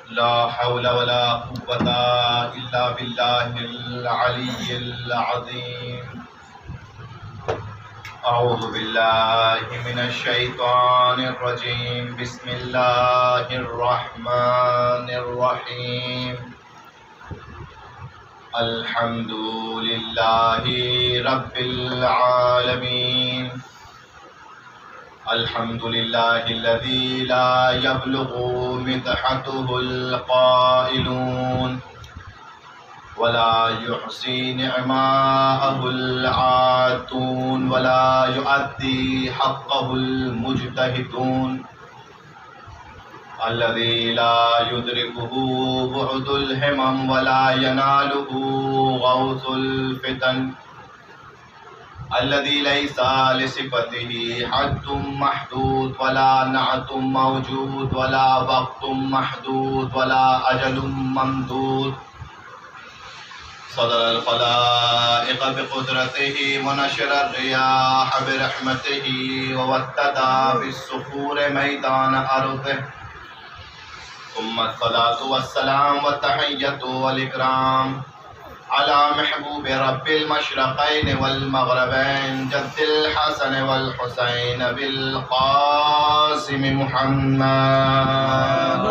لا حول ولا قوة إلا بالله العلي العظيم. أعوذ بالله من الشيطان الرجيم. بسم الله الرحمن الرحيم. الحمد لله رب العالمين. الحمد لله الذي لا يبلغ مدحته القائلون ولا يحصي نعماءه العادون ولا يؤدي حقه المجتهدون. الذي لا يدركه بعد الهمم ولا يناله غوث الفتن. الذي ليس لصفته حد محدود ولا نعت موجود ولا وقت محدود ولا أجل ممدود. صدر الخلائق بقدرته ونشر الرياح برحمته ووتد بالصخور ميدان أرضه. ثم الصلاة والسلام والتحية والإكرام على محبوب رب المشرقين والمغربين جد الحسن والحسين بالقاسم محمد.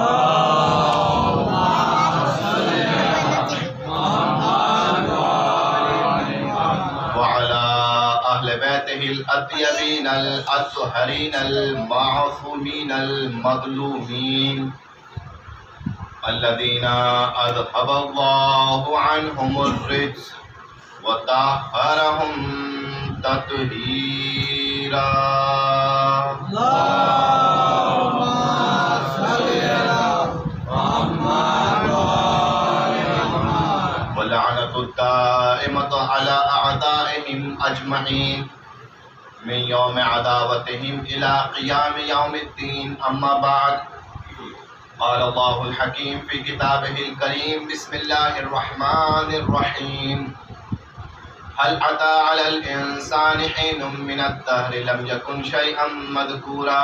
وعلى أهل بيته الأطيبين الأطهرين المعصومين المظلومين الذين أذهب الله عنهم الرجس وطهرهم تطهيرا. اللهم صل على محمد واللعنة الدائمة على أعدائهم أجمعين من يوم عداوتهم إلى قيام يوم الدين. أما بعد، قال الله الحكيم في كتابه الكريم. بسم الله الرحمن الرحيم. هل أتى على الإنسان حين من الدهر لم يكن شيئا مذكورا.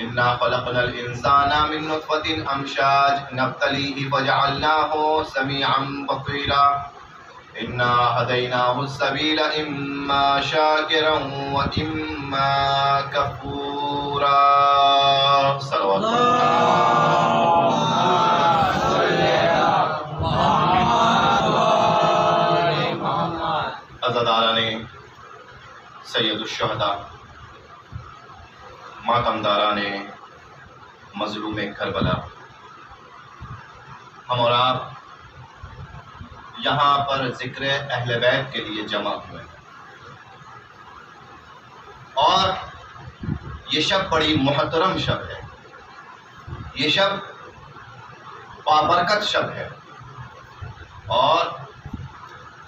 إنا خلقنا الإنسان من نطفة أمشاج نبتليه فجعلناه سميعا بصيرا. إنا هديناه السبيل إما شاكرا وإما كفورا. صلوات عزاداران سید الشہداء، ماتمداران مظلوم کربلا، ہم اور آپ یہاں پر ذکر اہل بیت کے لیے جمع ہوئے اور یہ شب بڑی محترم شب ہے. یہ شب بابرکت شب ہے اور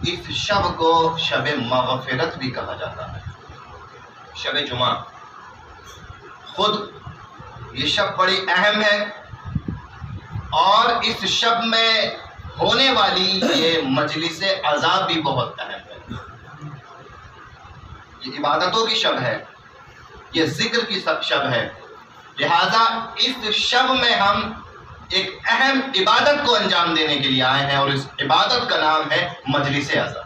اس شب کو شب مغفرت بھی کہا جاتا ہے. شب جمعہ خود یہ شب بڑی اہم ہے اور اس شب میں ہونے والی یہ مجلس عذاب بھی بہت اہم ہے. یہ عبادتوں کی شب ہے، یہ ذکر کی شب ہے. لہذا اس شب میں ہم ایک اہم عبادت کو انجام دینے کے لیے آئے ہیں اور اس عبادت کا نام ہے مجلس عزا.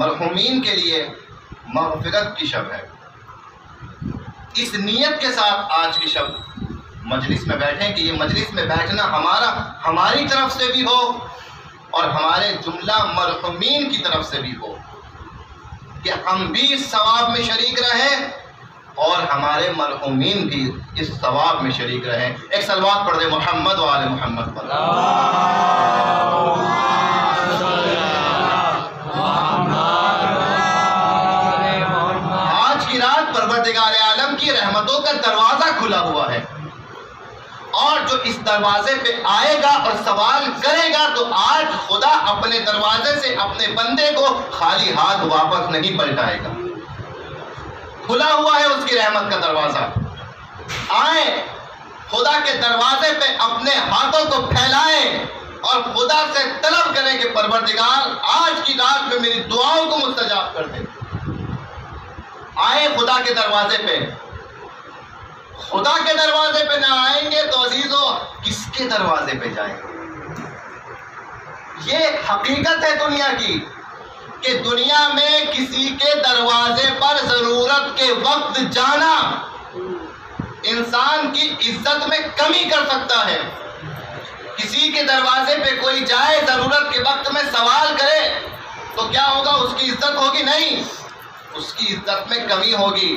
مرحومین کے لیے مغفرت کی شب ہے. اس نیت کے ساتھ آج کی شب مجلس میں بیٹھیں کہ یہ مجلس میں بیٹھنا ہماری طرف سے بھی ہو اور ہمارے جملہ مرحومین کی طرف سے بھی ہو کہ ہم بھی اس ثواب میں شریک رہیں اور ہمارے مرحومین بھی اس ثواب میں شریک رہیں. ایک صلوات پڑھ دیں محمد و آل محمد پر. آج کی رات پروردگار عالم کی رحمتوں کا دروازہ کھلا ہوا ہے اور جو اس دروازے پہ آئے گا اور سوال کرے گا تو آج خدا اپنے دروازے سے اپنے بندے کو خالی ہاتھ واپس نہیں پلٹائے گا. کھلا ہوا ہے اس کی رحمت کا دروازہ. آئیں خدا کے دروازے پہ اپنے ہاتھوں کو پھیلائیں اور خدا سے طلب کریں کہ پروردگار آج کی رات میں میری دعاؤں کو مستجاب کر دے. آئیں خدا کے دروازے پہ خدا کے دروازے پہ نہ آئیں گے تو عزیزو کس کے دروازے پہ جائیں گے؟ یہ حقیقت ہے دنیا کی کہ دنیا میں کسی کے دروازے پر ضرورت کے وقت جانا انسان کی عزت میں کمی کر سکتا ہے۔ کسی کے دروازے پہ کوئی جائے ضرورت کے وقت میں سوال کرے تو کیا ہوگا؟ اس کی عزت ہوگی؟ نہیں، اس کی عزت میں کمی ہوگی۔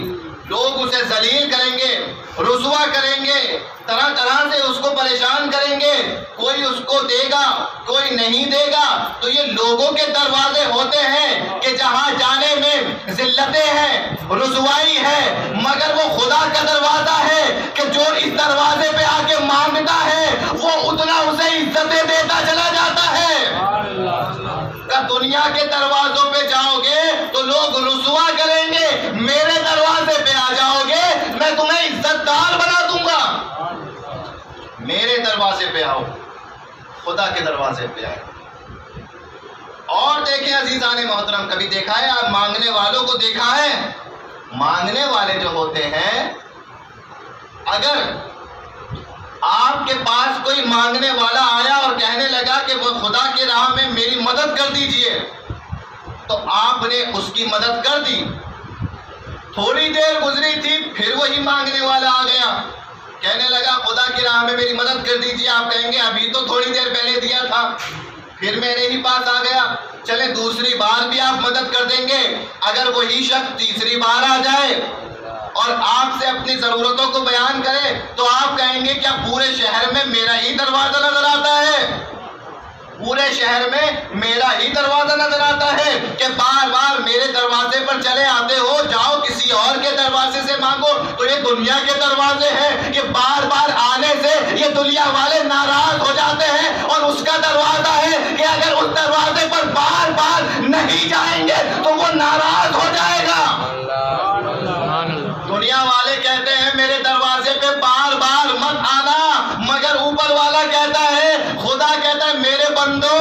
لوگ اسے ذلیل کریں گے، رسوا کریں گے، طرح طرح سے اس کو پریشان کریں گے، کوئی اس کو دے گا کوئی نہیں دے گا۔ تو یہ لوگوں کے دروازے ہوتے ہیں کہ جہاں جانے میں ذلتیں ہیں، رسوائی ہے، مگر وہ خدا کا دروازہ ہے کہ جو اس دروازے پہ آ کے مانگتا ہے وہ اتنا اسے عزتیں دیتا چلا جاتا ہے۔ دنیا کے دروازوں پہ جاؤ گے تو لوگ رسوا کریں گے، میرے دروازے پہ آ جاؤ گے میں تمہیں عزت دار بنا دوں گا۔ میرے دروازے پہ آؤ، خدا کے دروازے پہ آئے۔ اور دیکھیں عزیزان محترم، کبھی دیکھا ہے آپ مانگنے والوں کو دیکھا ہے؟ مانگنے والے جو ہوتے ہیں، اگر آپ کے پاس کوئی مانگنے والا آیا اور کہنے لگا کہ وہ خدا کی راہ میں میری مدد کر دیجئے، تو آپ نے اس کی مدد کر دی۔ تھوڑی دیر گزری تھی، پھر وہی مانگنے والا آ گیا، کہنے لگا خدا کی راہ میں میری مدد کر دیجئے۔ آپ کہیں گے ابھی تو تھوڑی دیر پہلے دیا تھا، پھر میرے ہی پاس آ گیا، چلے دوسری بار بھی آپ مدد کر دیں گے۔ اگر وہی شخص تیسری بار آ جائے اور آپ سے اپنی ضرورتوں کو بیان کرے تو آپ کہیں گے کیا پورے شہر میں میرا ہی دروازہ نظر آتا ہے؟ پورے شہر میں میرا ہی دروازہ نظر آتا ہے کہ بار بار میرے دروازے پر چلے آتے ہو، جاؤ کسی اور کے دروازے سے مانگو۔ تو یہ دنیا کے دروازے ہیں کہ بار بار آنے سے یہ دنیا والے ناراض ہو جاتے ہیں، اور اس کا دروازہ ہے کہ اگر اس دروازے پر بار بار نہیں جائیں گے تو وہ ناراض ہو جائے گا۔ دنیا والے کہتے ہیں میرے دروازے پہ بار بار مت آنا، مگر اوپر والا کہتا ہے، خدا کہتا ہے میرے بندو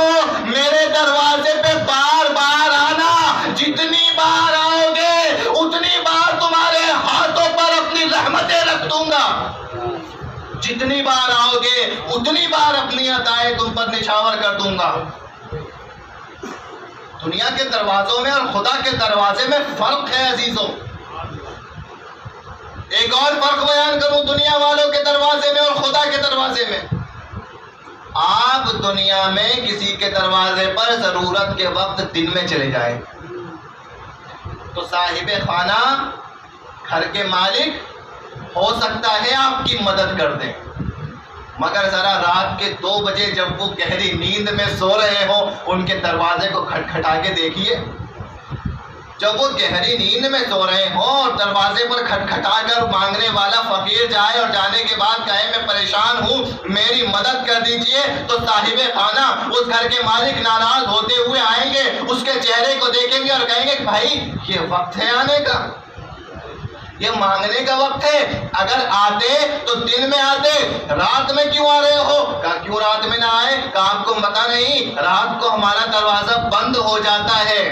میرے دروازے پہ بار بار آنا، جتنی بار آؤ گے اتنی بار تمہارے ہاتھوں پر اپنی رحمتیں رکھ دوں گا، جتنی بار آؤ گے اتنی بار اپنی عطائیں تم پر نچھاور کر دوں گا۔ دنیا کے دروازوں میں اور خدا کے دروازے میں فرق ہے عزیزوں۔ ایک اور فرق بیان کروں دنیا والوں کے دروازے میں اور خدا کے دروازے میں۔ آپ دنیا میں کسی کے دروازے پر ضرورت کے وقت دن میں چلے جائیں تو صاحب خانہ، گھر کے مالک ہو سکتا ہے آپ کی مدد کر دیں، مگر ذرا رات کے 2 بجے جب وہ گہری نیند میں سو رہے ہو ان کے دروازے کو کھٹکھٹا کے دیکھیے۔ جب وہ گہری نیند میں سو رہے ہوں اور دروازے پر کھٹکھٹا کر مانگنے والا فقیر جائے اور جانے کے بعد کہے میں پریشان ہوں میری مدد کر دیجئے، تو صاحب خانہ، اس گھر کے مالک ناراض ہوتے ہوئے آئیں گے، اس کے چہرے کو دیکھیں گے اور کہیں گے بھائی یہ وقت ہے آنے کا، یہ مانگنے کا وقت ہے، اگر آتے تو دن میں آتے، رات میں کیوں آ رہے ہو؟ کہا کیوں رات میں نہ آئے؟ کہا آپ کو پتہ نہیں رات کو ہمارا دروازہ بند ہو جاتا ہے۔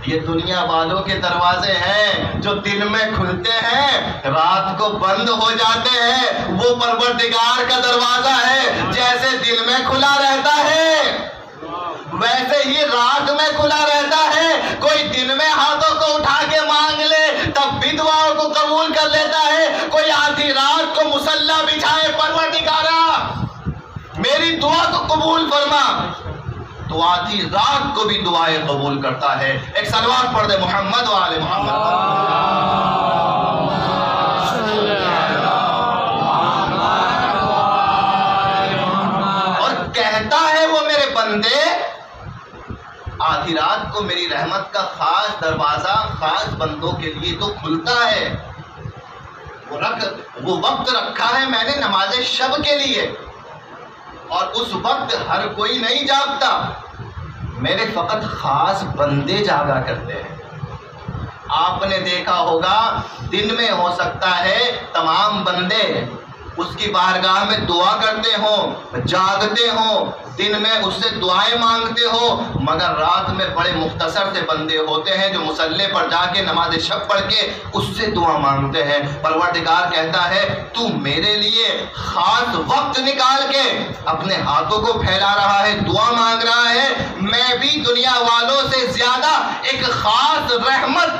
یہ دنیا والوں کے دروازے ہیں جو دن میں کھلتے ہیں رات کو بند ہو جاتے ہیں۔ وہ پروردگار کا دروازہ ہے، جیسے دن میں کھلا رہتا ہے ویسے ہی رات میں کھلا رہتا ہے۔ کوئی دن میں ہاتھوں کو اٹھا کے مانگ لے تب بھی دعاؤں کو قبول کر لیتا ہے، کوئی آدھی رات کو مصلی بچھائے پروردگارا میری دعا کو قبول فرما، تو آدھی رات کو بھی دعائیں قبول کرتا ہے۔ ایک صلوات پڑھ دے محمد و آل محمد۔ اور کہتا ہے وہ میرے بندے آدھی رات کو میری رحمت کا خاص دروازہ خاص بندوں کے لیے تو کھلتا ہے، وہ وقت رکھا ہے میں نے نماز شب کے لیے، اور اس وقت ہر کوئی نہیں جاگتا، میرے فقط خاص بندے جاگا کرتے ہیں۔ آپ نے دیکھا ہوگا دن میں ہو سکتا ہے تمام بندے اس کی بارگاہ میں دعا کرتے ہو، جاگتے ہو، دن میں اس سے دعائیں مانگتے ہو، مگر رات میں بڑے مختصر سے بندے ہوتے ہیں جو مصلی پر جا کے نماز شب پڑھ کے اس سے دعا مانگتے ہیں۔ پروردگار کہتا ہے تو میرے لیے خاص وقت نکال کے اپنے ہاتھوں کو پھیلا رہا ہے، دعا مانگ رہا ہے، میں بھی دنیا والوں سے زیادہ ایک خاص رحمت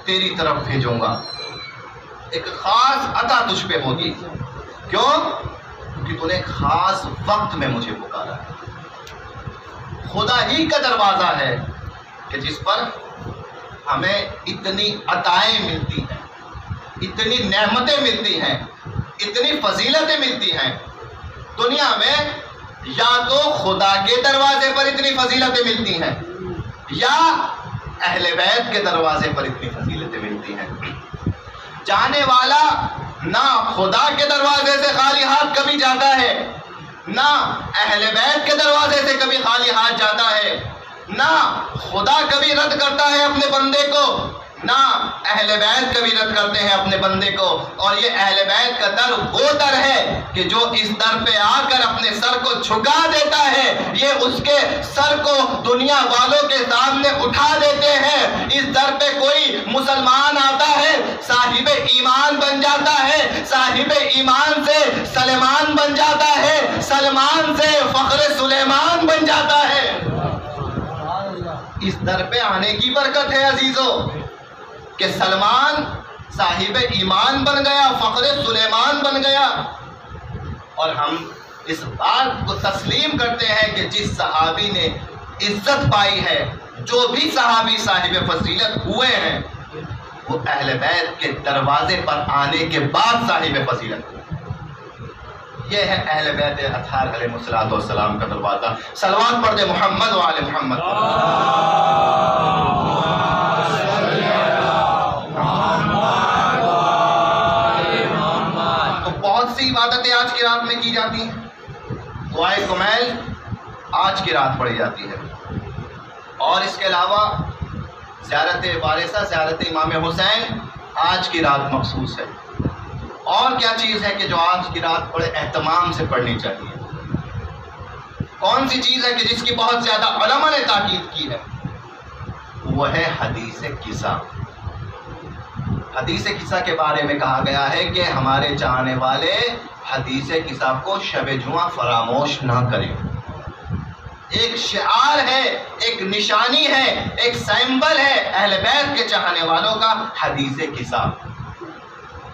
تیری طرف بھیجوں گا، ایک خاص عطا تجھ پہ ہوگی۔ کیوں؟ کیونکہ تو نے خاص وقت میں مجھے پکارا ہے۔ خدا ہی کا دروازہ ہے کہ جس پر ہمیں اتنی عطائیں ملتی ہیں، اتنی نعمتیں ملتی ہیں، اتنی فضیلتیں ملتی ہیں۔ دنیا میں یا تو خدا کے دروازے پر اتنی فضیلتیں ملتی ہیں یا اہل بیت کے دروازے پر اتنی فضیلتیں ملتی ہیں۔ جانے والا نہ خدا کے دروازے سے خالی ہاتھ کبھی جاتا ہے، نہ اہل بیت کے دروازے سے کبھی خالی ہاتھ جاتا ہے، نہ خدا کبھی رد کرتا ہے اپنے بندے کو، نہ اہل بیت کبھی رد کرتے ہیں اپنے بندے کو۔ اور یہ اہل بیت کا در وہ در ہے کہ جو اس در پہ آ کر اپنے سر کو جھکا دیتا ہے، یہ اس کے سر کو دنیا والوں کے سامنے اٹھا دیتے ہیں۔ اس در پہ کوئی مسلمان آتا ہے، صاحب ایمان بن جاتا ہے، صاحب ایمان سے سلیمان بن جاتا ہے، سلمان سے فخر سلیمان بن جاتا ہے۔ اس در پہ آنے کی برکت ہے عزیزو کہ سلمان صاحب ایمان بن گیا، فخر سلیمان بن گیا۔ اور ہم اس بات کو تسلیم کرتے ہیں کہ جس صحابی نے عزت پائی ہے، جو بھی صحابی صاحب فضیلت ہوئے ہیں، وہ اہل بیت کے دروازے پر آنے کے بعد صاحب فضیلت ہوئے۔ یہ ہے اہل بیت اطہار علیہ السلام کا دروازہ۔ صلوات پڑھ دے محمد و آل محمد۔ تو بہت سی عبادتیں آج کی رات میں کی جاتی ہیں۔ دعائے کمیل آج کی رات پڑھی جاتی ہے، اور اس کے علاوہ زیارت وارثہ، زیارت امام حسین آج کی رات مخصوص ہے۔ اور کیا چیز ہے کہ جو آج کی رات بڑے اہتمام سے پڑھنی چاہیے؟ کون سی چیز ہے کہ جس کی بہت زیادہ علماء نے تاکید کی ہے؟ وہ ہے حدیث قصہ۔ حدیث قصہ کے بارے میں کہا گیا ہے کہ ہمارے چاہنے والے حدیث قصہ کو شب جمعہ فراموش نہ کریں۔ ایک شعار ہے، ایک نشانی ہے، ایک سمبل ہے اہل بیت کے چاہنے والوں کا حدیث قصہ۔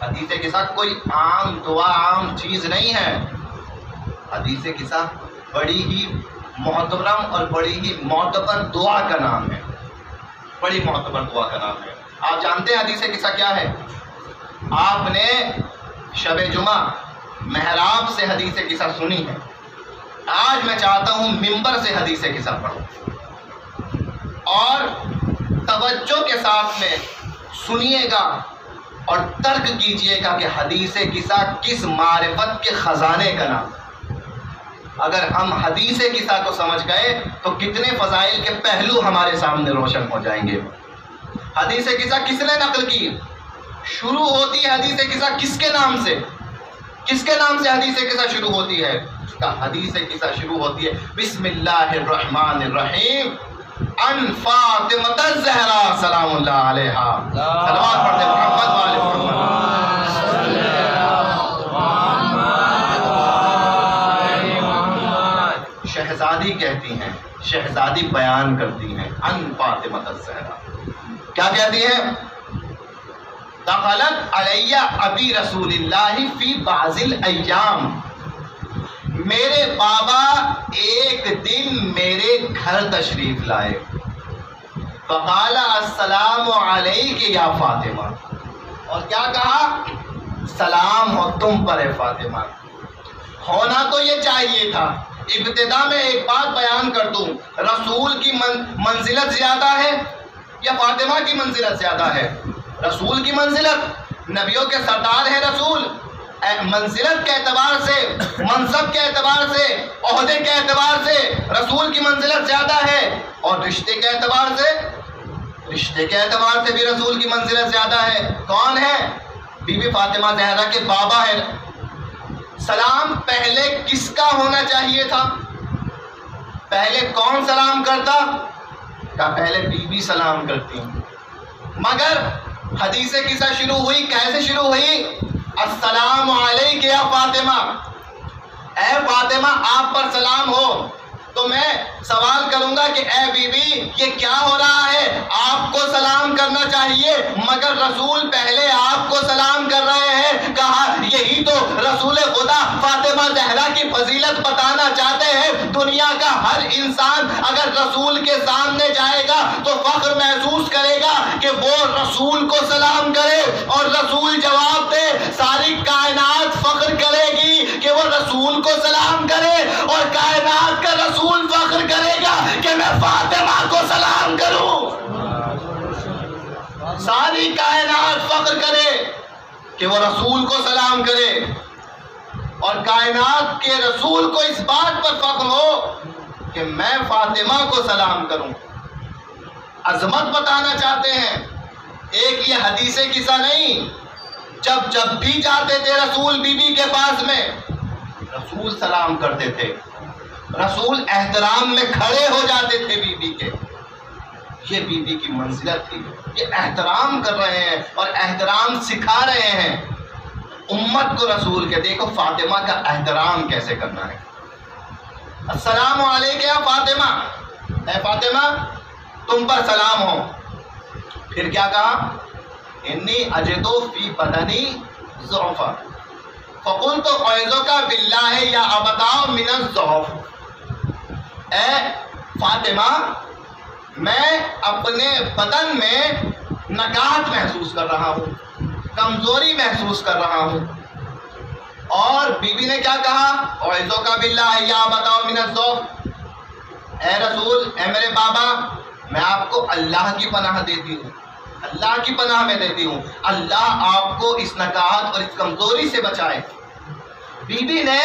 حدیث قصہ کوئی عام دعا، عام چیز نہیں ہے۔ حدیث قصہ بڑی ہی محترم اور بڑی ہی معتبر دعا کا نام ہے، بڑی معتبر دعا کا نام ہے۔ آپ جانتے ہیں حدیث قصہ کیا ہے؟ آپ نے شب جمعہ محراب سے حدیث قصہ سنی ہے، آج میں چاہتا ہوں ممبر سے حدیث قصہ پڑھوں، اور توجہ کے ساتھ میں سنیے گا اور ترک کیجئے گا کہ حدیث قصہ کس معرفت کے خزانے کا نام ہے۔ اگر ہم حدیث قصہ کو سمجھ گئے تو کتنے فضائل کے پہلو ہمارے سامنے روشن ہو جائیں گے۔ حدیث قصہ کس نے نقل کی؟ شروع ہوتی ہے حدیث قصہ کس کے نام سے؟ کس کے نام سے حدیث قصہ شروع ہوتی ہے؟ اس کا حدیث قصہ شروع ہوتی ہے بسم اللہ الرحمن الرحیم ان فاطمۃ الزہرا سلام اللہ علیہا۔ صلوات پڑھتے محمد و آل محمد۔ شہزادی کہتی ہیں، شہزادی بیان کرتی ہیں ان فاطمۃ الزہرا، کیا کہتی ہیں؟ دخلت علی ابی رسول اللہ فی بعض الایام، میرے بابا ایک دن میرے گھر تشریف لائے، فقال السلام علیک یا فاطمہ، اور کیا کہا؟ سلام ہو تم پر فاطمہ۔ ہونا تو یہ چاہیے تھا۔ ابتدا میں ایک بات بیان کر دوں، رسول کی منزلت زیادہ ہے یا فاطمہ کی منزلت زیادہ ہے؟ رسول کی منزلت، نبیوں کے سردار ہے رسول، منزلت کے اعتبار سے، منصب کے اعتبار سے، عہدے کے اعتبار سے رسول کی منزلت زیادہ ہے، اور رشتے کے اعتبار سے، رشتے کے اعتبار سے بھی رسول کی منزلت زیادہ ہے۔ کون ہے؟ بی بی فاطمہ زہرا کے بابا ہے سلام پہلے کس کا ہونا چاہیے تھا؟ پہلے کون سلام کرتا؟ کہا پہلے بی بی سلام کرتی. مگر حدیث قصہ شروع ہوئی کیسے شروع ہوئی؟ السلام علیک یا فاطمہ، اے فاطمہ آپ پر سلام ہو. تو میں سوال کروں گا کہ اے بی بی یہ کیا ہو رہا ہے؟ آپ کو سلام کرنا چاہیے مگر رسول پہلے آپ کو سلام کر رہے ہیں. کہا یہی تو رسول خدا فاطمہ زہرا کی فضیلت بتانا چاہتے ہیں. دنیا کا ہر انسان اگر رسول کے سامنے جائے گا تو فخر محسوس کرے گا کہ وہ رسول کو سلام کرے اور رسول جواب دے. ساری کائنات فخر کرے گی کہ وہ رسول کو سلام کرے اور کائنات کا رسول فخر کرے گا کہ میں فاطمہ کو سلام کروں. ساری کائنات فخر کرے کہ وہ رسول کو سلام کرے اور کائنات کے رسول کو اس بات پر فخر ہو کہ میں فاطمہ کو سلام کروں. عظمت بتانا چاہتے ہیں. ایک یہ حدیث قصہ نہیں، جب بھی جاتے تھے رسول بی بی کے پاس میں رسول سلام کرتے تھے، رسول احترام میں کھڑے ہو جاتے تھے بی بی کے. یہ بی بی کی منزلت تھی. یہ احترام کر رہے ہیں اور احترام سکھا رہے ہیں امت کو رسول کے. دیکھو فاطمہ کا احترام کیسے کرنا ہے. السلام علیکم یا فاطمہ، اے فاطمہ تم پر سلام ہو. پھر کیا کہا؟ انی اجدو فی بدنی ضعفا فقلت اعوذک باللہ یا ابتاء من الضعف. اے فاطمہ میں اپنے بدن میں نکاہت محسوس کر رہا ہوں، کمزوری محسوس کر رہا ہوں. اور بی بی نے کیا کہا؟ اعوذک باللہ یا ابتاء من الضعف. اے رسول، اے میرے بابا، میں آپ کو اللہ کی پناہ دیتی ہوں، اللہ کی پناہ میں دیتی ہوں. اللہ آپ کو اس نکاہت اور اس کمزوری سے بچائے. بی بی نے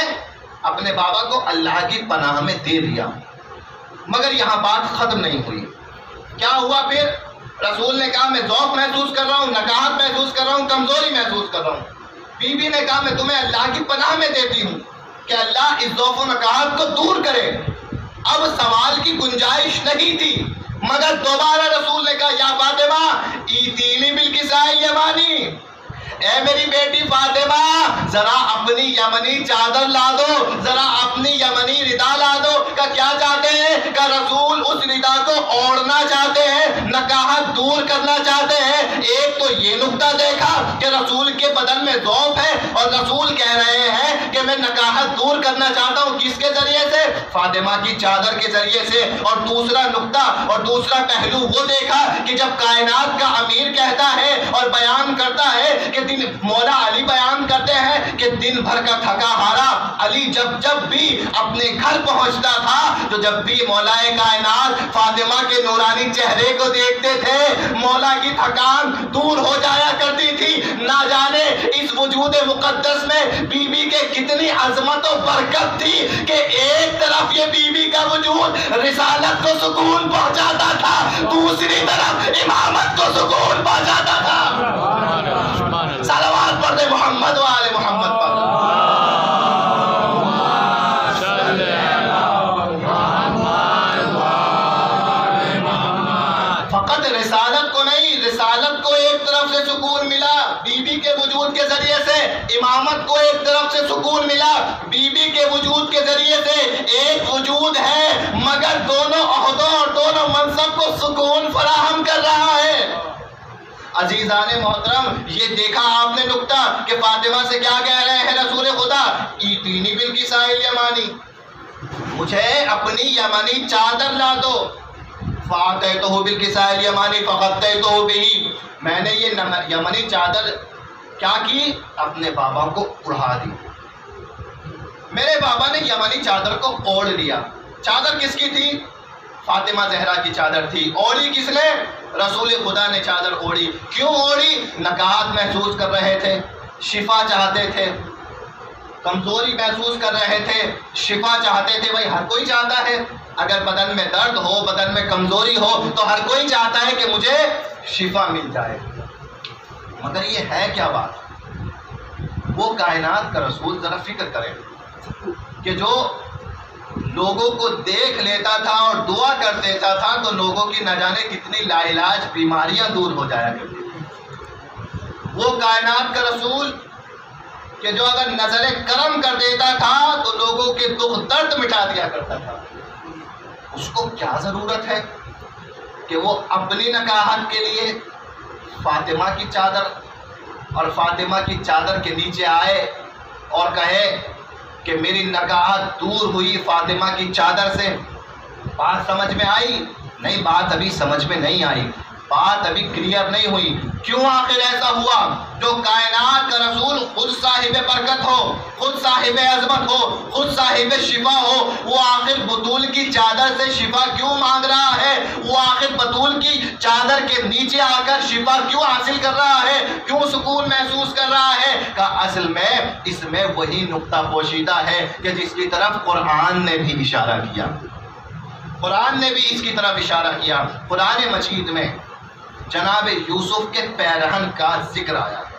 اپنے بابا کو اللہ کی پناہ میں دے دیا. مگر یہاں بات ختم نہیں ہوئی. کیا ہوا پھر؟ رسول نے کہا میں ضعف محسوس کر رہا ہوں، نکاہت محسوس کر رہا ہوں، کمزوری محسوس کر رہا ہوں. بی بی نے کہا میں تمہیں اللہ کی پناہ میں دیتی ہوں کہ اللہ اس ضعف و نکاہت کو دور کرے. اب سوال کی گنجائش نہیں تھی مگر دوبارہ رسول نے کہا یا فاطمہ ایتینی بالکساء الیمانی، اے میری بیٹی فاطمہ ذرا اپنی یمنی چادر لا دو، ذرا اپنی یمنی ردا لا دو. کہ کیا چاہتے ہیں؟ کہ رسول اس ردا کو اوڑھنا چاہتے ہیں، نکاہت دور کرنا چاہتے ہیں. ایک تو یہ نقطہ دیکھا کہ رسول کے بدن میں ضعف ہے اور رسول کہہ رہے ہیں کہ میں نکاہت دور کرنا چاہتا ہوں. کس کے ذریعے سے؟ فاطمہ کی چادر کے ذریعے سے. اور دوسرا نقطہ اور دوسرا پہلو وہ دیکھا کہ جب کائنات کا امیر کہتا ہے اور بیان کرتا ہے کہ مولا علی بیان کرتے ہیں کہ دن بھر کا تھکا ہارا علی جب بھی اپنے گھر پہنچتا تھا تو جب بھی مولا کائنات فاطمہ کے نورانی چہرے کو دیکھتے تھے مولا کی تھکان دور ہو جایا کرتی تھی. نہ جانے اس وجود مقدس میں بی بی کے کتنی عظمت و برکت تھی کہ ایک طرف یہ بی بی کا وجود رسالت کو سکون پہنچاتا تھا، دوسری طرف امامت کو سکون پہنچاتا تھا. صلوات پڑھ دے محمد و آل محمد پر. فقط رسالت کو نہیں، رسالت کو ایک طرف سے سکون ملا بی بی کے وجود کے ذریعے سے، امامت کو ایک طرف سے سکون ملا بی بی کے وجود کے ذریعے سے. ایک وجود ہے مگر دونوں عہدوں اور دونوں منصب کو سکون فراہم کر رہا ہے. عزیزان محترم یہ دیکھا آپ نے نقطہ کہ فاطمہ سے کیا کہہ رہے ہیں رسول خدا؟ ایتینی بالکساء الیمانی، مجھے اپنی یمنی چادر لا دو. فاتیتہ بالکساء الیمانی فغطیتہ بہ، میں نے یہ یمنی چادر کیا کی؟ اپنے بابا کو اڑا دی. میرے بابا نے یمنی چادر کو اوڑھ لیا. چادر کس کی تھی؟ فاطمہ زہرا کی چادر تھی. اوڑھی کس نے؟ رسول خدا نے چادر اوڑھی. کیوں اوڑھی؟ نکاہت محسوس کر رہے تھے، شفا چاہتے تھے، کمزوری محسوس کر رہے تھے، شفا چاہتے تھے. بھائی ہر کوئی چاہتا ہے اگر بدن میں درد ہو، بدن میں کمزوری ہو تو ہر کوئی چاہتا ہے کہ مجھے شفا مل جائے. مگر یہ ہے کیا بات؟ وہ کائنات کا رسول ذرا فکر کرے کہ جو لوگوں کو دیکھ لیتا تھا اور دعا کر دیتا تھا تو لوگوں کی نہ جانے کتنی لا علاج بیماریاں دور ہو جایا کرتی تھی۔ وہ کائنات کا رسول کہ جو اگر نظر کرم کر دیتا تھا تو لوگوں کے دکھ درد مٹا دیا کرتا تھا، اس کو کیا ضرورت ہے کہ وہ اپنی نکاحت کے لیے فاطمہ کی چادر اور فاطمہ کی چادر کے نیچے آئے اور کہے کہ میری نکاحت دور ہوئی فاطمہ کی چادر سے۔ بات سمجھ میں آئی؟ نہیں، بات ابھی سمجھ میں نہیں آئی، بات ابھی کلیئر نہیں ہوئی۔ کیوں آخر ایسا ہوا؟ جو کائنات کا رسول خود صاحب برکت ہو، خود صاحب عظمت ہو، خود صاحب شفا ہو، وہ آخر بطول کی چادر سے شفا کیوں مانگ رہا ہے؟ وہ آخر بطول کی چادر کے نیچے آ کر شفا کیوں حاصل کر رہا ہے؟ کیوں سکون محسوس کر رہا ہے؟ کہ اصل میں اس میں وہی نقطہ پوشیدہ ہے کہ جس کی طرف قرآن نے بھی اشارہ کیا، قرآن نے بھی اس کی طرف اشارہ کیا۔ قرآن مجید میں جناب یوسف کے پیرہن کا ذکر آیا ہے۔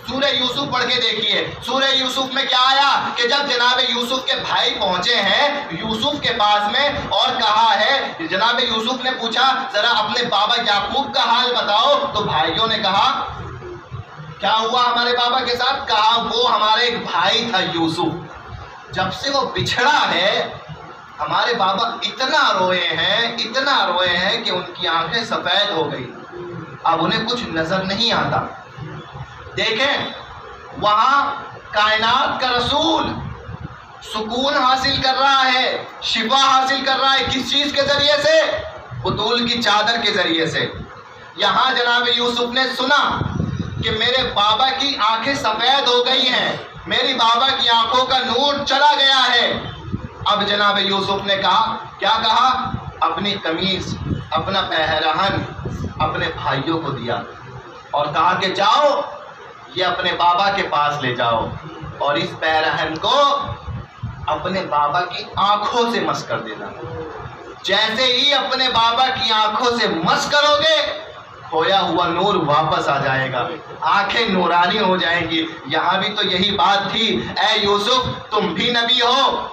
سورہ یوسف پڑھ کے دیکھیے، سورہ یوسف میں کیا آیا کہ جب جناب یوسف کے بھائی پہنچے ہیں یوسف کے پاس میں اور کہا ہے، جناب یوسف نے پوچھا ذرا اپنے بابا یعقوب کا حال بتاؤ، تو بھائیوں نے کہا کیا ہوا ہمارے بابا کے ساتھ؟ کہا وہ ہمارے ایک بھائی تھا یوسف، جب سے وہ بچھڑا ہے ہمارے بابا اتنا روئے ہیں کہ ان کی آنکھیں سفید ہو گئی، اب انہیں کچھ نظر نہیں آتا۔ دیکھیں وہاں کائنات کا رسول سکون حاصل کر رہا ہے، شفا حاصل کر رہا ہے، کس چیز کے ذریعے سے؟ بطول کی چادر کے ذریعے سے۔ یہاں جناب یوسف نے سنا کہ میرے بابا کی آنکھیں سفید ہو گئی ہیں، میری بابا کی آنکھوں کا نور چلا گیا ہے۔ اب جناب یوسف نے کہا، کیا کہا؟ اپنی قمیص، اپنا پیرہن اپنے بھائیوں کو دیا اور کہا کہ جاؤ یہ اپنے بابا کے پاس لے جاؤ اور اس پیرہن کو اپنے بابا کی آنکھوں سے مس کر دینا۔ جیسے ہی اپنے بابا کی آنکھوں سے مس کرو گے کھویا ہوا نور واپس آ جائے گا، آنکھیں نورانی ہو جائیں گی۔ یہاں بھی تو یہی بات تھی، اے یوسف تم بھی نبی ہو،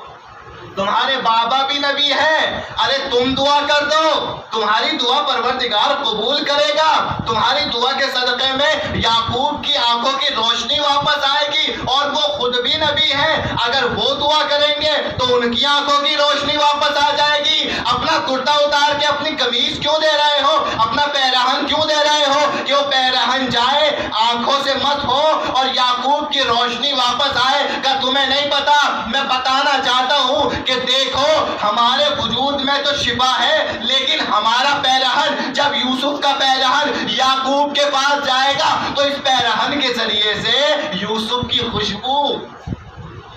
تمہارے بابا بھی نبی ہے، ارے تم دعا کر دو، تمہاری دعا پروردگار قبول کرے گا، تمہاری دعا کے صدقے میں یعقوب کی آنکھوں کی روشنی واپس آئے گی، اور وہ خود بھی نبی ہیں، اگر وہ دعا کریں گے تو ان کی آنکھوں کی روشنی واپس آ جائے گی۔ اپنا کرتا اتار کے اپنی قمیص کیوں دے رہے ہو؟ اپنا پیرہن کیوں دے رہے ہو کہ وہ پیرہن جائے، آنکھوں سے مت ہو اور یعقوب کی روشنی واپس آئے؟ کہ تمہیں نہیں پتا، میں بتانا چاہتا ہوں کہ دیکھو ہمارے وجود میں تو شفا ہے، لیکن ہمارا پیرہن جب یوسف کا پیرہن یعقوب کے پاس جائے گا تو اس پیرہن کے ذریعے سے یوسف کی خوشبو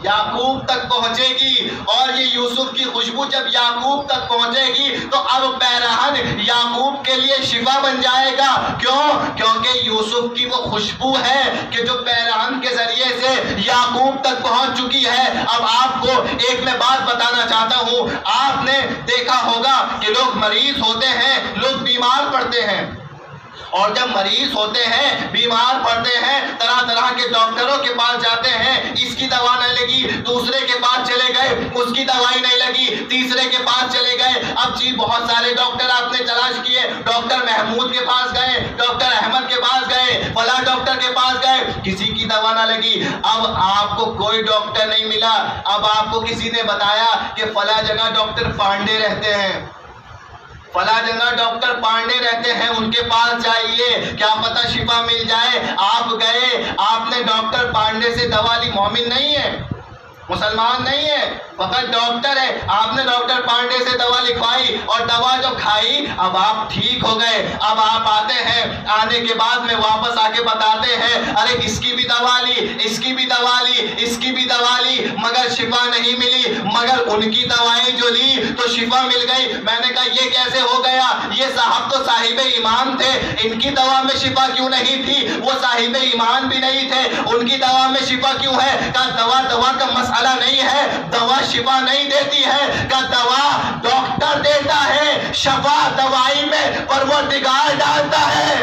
یعقوب تک پہنچے گی، اور یہ یوسف کی خوشبو جب یعقوب تک پہنچے گی تو اب پیرہن یعقوب کے لیے شفا بن جائے گا۔ کیوں؟ کیونکہ یوسف کی وہ خوشبو ہے کہ جو پیرہن کے ذریعے سے یعقوب تک پہنچ چکی ہے۔ اب آپ کو ایک میں بات بتانا چاہتا ہوں، آپ نے دیکھا ہوگا کہ لوگ مریض ہوتے ہیں، لوگ بیمار پڑتے ہیں، اور جب مریض ہوتے ہیں بیمار پڑتے ہیں طرح طرح کے ڈاکٹروں کے پاس جاتے ہیں، اس کی دوا نہیں لگی دوسرے کے پاس چلے گئے، اس کی دوائی نہیں لگی تیسرے کے پاس چلے گئے۔ اب جی بہت سارے ڈاکٹر آپ نے تلاش کیے، ڈاکٹر محمود کے پاس گئے، ڈاکٹر احمد کے پاس گئے، فلاں ڈاکٹر کے پاس گئے، کسی کی دوا نہ لگی۔ اب آپ کو کوئی ڈاکٹر نہیں ملا، اب آپ کو کسی نے بتایا کہ فلاں جگہ ڈاکٹر پانڈے رہتے ہیں، فلاں جگہ ڈاکٹر پانڈے رہتے ہیں، ان کے پاس جائیے، کیا پتہ شفا مل جائے۔ آپ گئے، آپ نے ڈاکٹر پانڈے سے دوا لی، مومن نہیں ہے، مسلمان نہیں ہے، فقط ڈاکٹر ہے، آپ نے ڈاکٹر پانڈے سے دوا لکھوائی اور دوا جو کھائی اب آپ ٹھیک ہو گئے۔ اب آپ آتے ہیں، آنے کے بعد میں واپس آ کے بتاتے ہیں ارے اس کی بھی دوا لی، اس کی بھی دوا لی، اس کی بھی دوا لی، مگر شفا نہیں ملی، مگر ان کی دوائی جو لی تو شفا مل گئی۔ میں نے کہا یہ کیسے ہو گیا؟ یہ صاحب تو صاحب ایمان تھے، ان کی دوا میں شفا کیوں نہیں تھی؟ وہ صاحب ایمان بھی نہیں تھے، ان کی دوا میں شفا کیوں ہے؟ کہا دوا کا مسئلہ نہیں ہے، دوا شفا نہیں دیتی ہے، کہ دوا ڈاکٹر دیتا ہے، شفا دوائی میں پروردگار ڈالتا ہے۔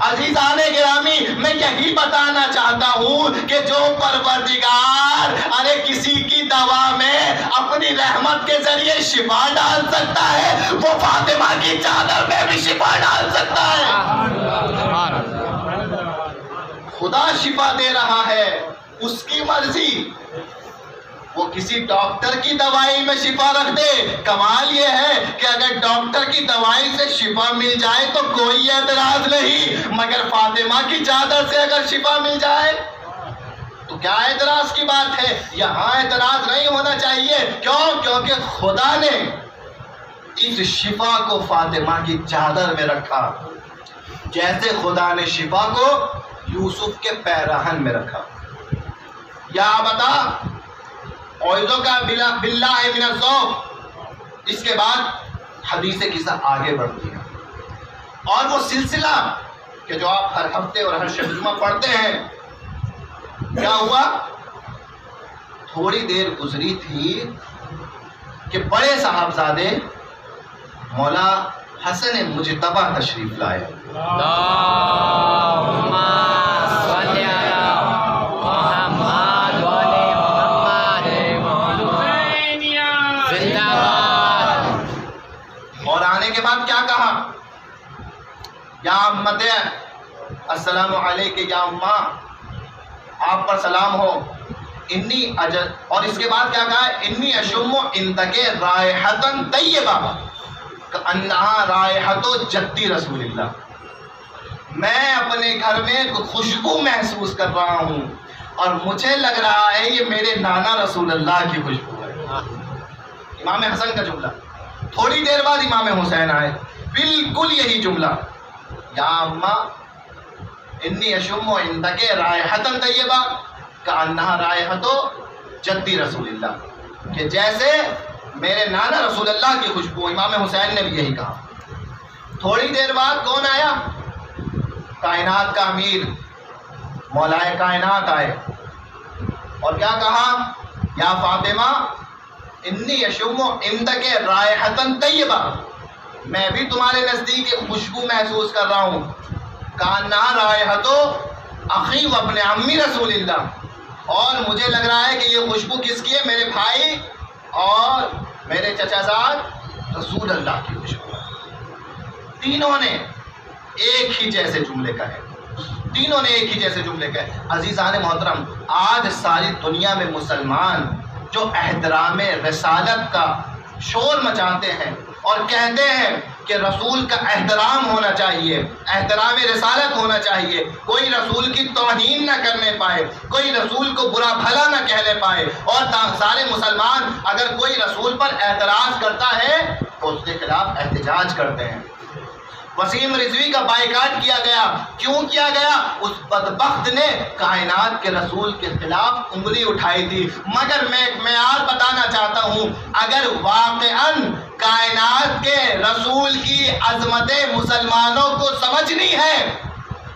عزیزان گرامی، میں یہی بتانا چاہتا ہوں کہ جو پروردگار ارے کسی کی دوا میں اپنی رحمت کے ذریعے شفا ڈال سکتا ہے، وہ فاطمہ کی چادر میں بھی شفا ڈال سکتا ہے۔ خدا شفا دے رہا ہے، اس کی مرضی۔ وہ کسی ڈاکٹر کی دوائی میں شفا رکھ دے، کمال یہ ہے کہ اگر ڈاکٹر کی دوائی سے شفا مل جائے تو کوئی اعتراض نہیں، مگر فاطمہ کی چادر سے اگر شفا مل جائے تو کیا اعتراض کی بات ہے؟ یہاں اعتراض نہیں ہونا چاہیے۔ کیوں؟ کیونکہ خدا نے اس شفا کو فاطمہ کی چادر میں رکھا، جیسے خدا نے شفا کو یوسف کے پیراہن میں رکھا۔ یا بتا اعوذ کا باللہ من الذوق۔ اس کے بعد حدیث قصہ آگے بڑھتی ہے، اور وہ سلسلہ کہ جو آپ ہر ہفتے اور ہر شب جمعہ پڑھتے ہیں، کیا ہوا؟ تھوڑی دیر گزری تھی کہ بڑے صاحبزادے مولا حسن مجتبی تشریف لائے۔ اور آنے کے بعد کیا کہا؟ یا امت السلام علیکہ یا اماں، آپ پر سلام ہو، انی اجل، اور اس کے بعد کیا کہا؟ انی اشم عندک رائحۃ طیبہ کأنہا رائحۃ جدی رسول اللہ۔ میں اپنے گھر میں خوشبو محسوس کر رہا ہوں اور مجھے لگ رہا ہے یہ میرے نانا رسول اللہ کی خوشبو ہے۔ امام حسن کا جملہ۔ تھوڑی دیر بعد امام حسین آئے، بالکل یہی جملہ، یا اماں انی اشم عندک رائحۃ طیبہ کأنہا رائحۃ جدی رسول اللہ، کہ جیسے میرے نانا رسول اللہ کی خوشبو۔ امام حسین نے بھی یہی کہا۔ تھوڑی دیر بعد کون آیا؟ کائنات کا امیر مولائے کائنات آئے، اور کیا کہا؟ یا فاطمہ انی اشم عندک رائحۃ طیبہ، میں بھی تمہارے نزدیک خوشبو محسوس کر رہا ہوں، کأنہا رائحۃ اخی و ابن عمی رسول اللہ، اور مجھے لگ رہا ہے کہ یہ خوشبو کس کی ہے؟ میرے بھائی اور میرے چچا زاد رسول اللہ کی خوشبو ہے۔ تینوں نے ایک ہی جیسے جملے کہے، تینوں نے ایک ہی جیسے جملے کہے۔ عزیزان محترم، آج ساری دنیا میں مسلمان جو احترام رسالت کا شور مچاتے ہیں اور کہتے ہیں کہ رسول کا احترام ہونا چاہیے، احترام رسالت ہونا چاہیے، کوئی رسول کی توہین نہ کرنے پائے، کوئی رسول کو برا بھلا نہ کہنے پائے، اور سارے مسلمان اگر کوئی رسول پر اعتراض کرتا ہے تو اس کے خلاف احتجاج کرتے ہیں۔ وسیم رضوی کا بائیکاٹ کیا گیا، کیوں کیا گیا؟ اس بدبخت نے کائنات کے رسول کے خلاف انگلی اٹھائی تھی۔ مگر میں ایک معیار بتانا چاہتا ہوں، اگر واقعاً کائنات کے رسول کی عظمتیں مسلمانوں کو سمجھنی ہے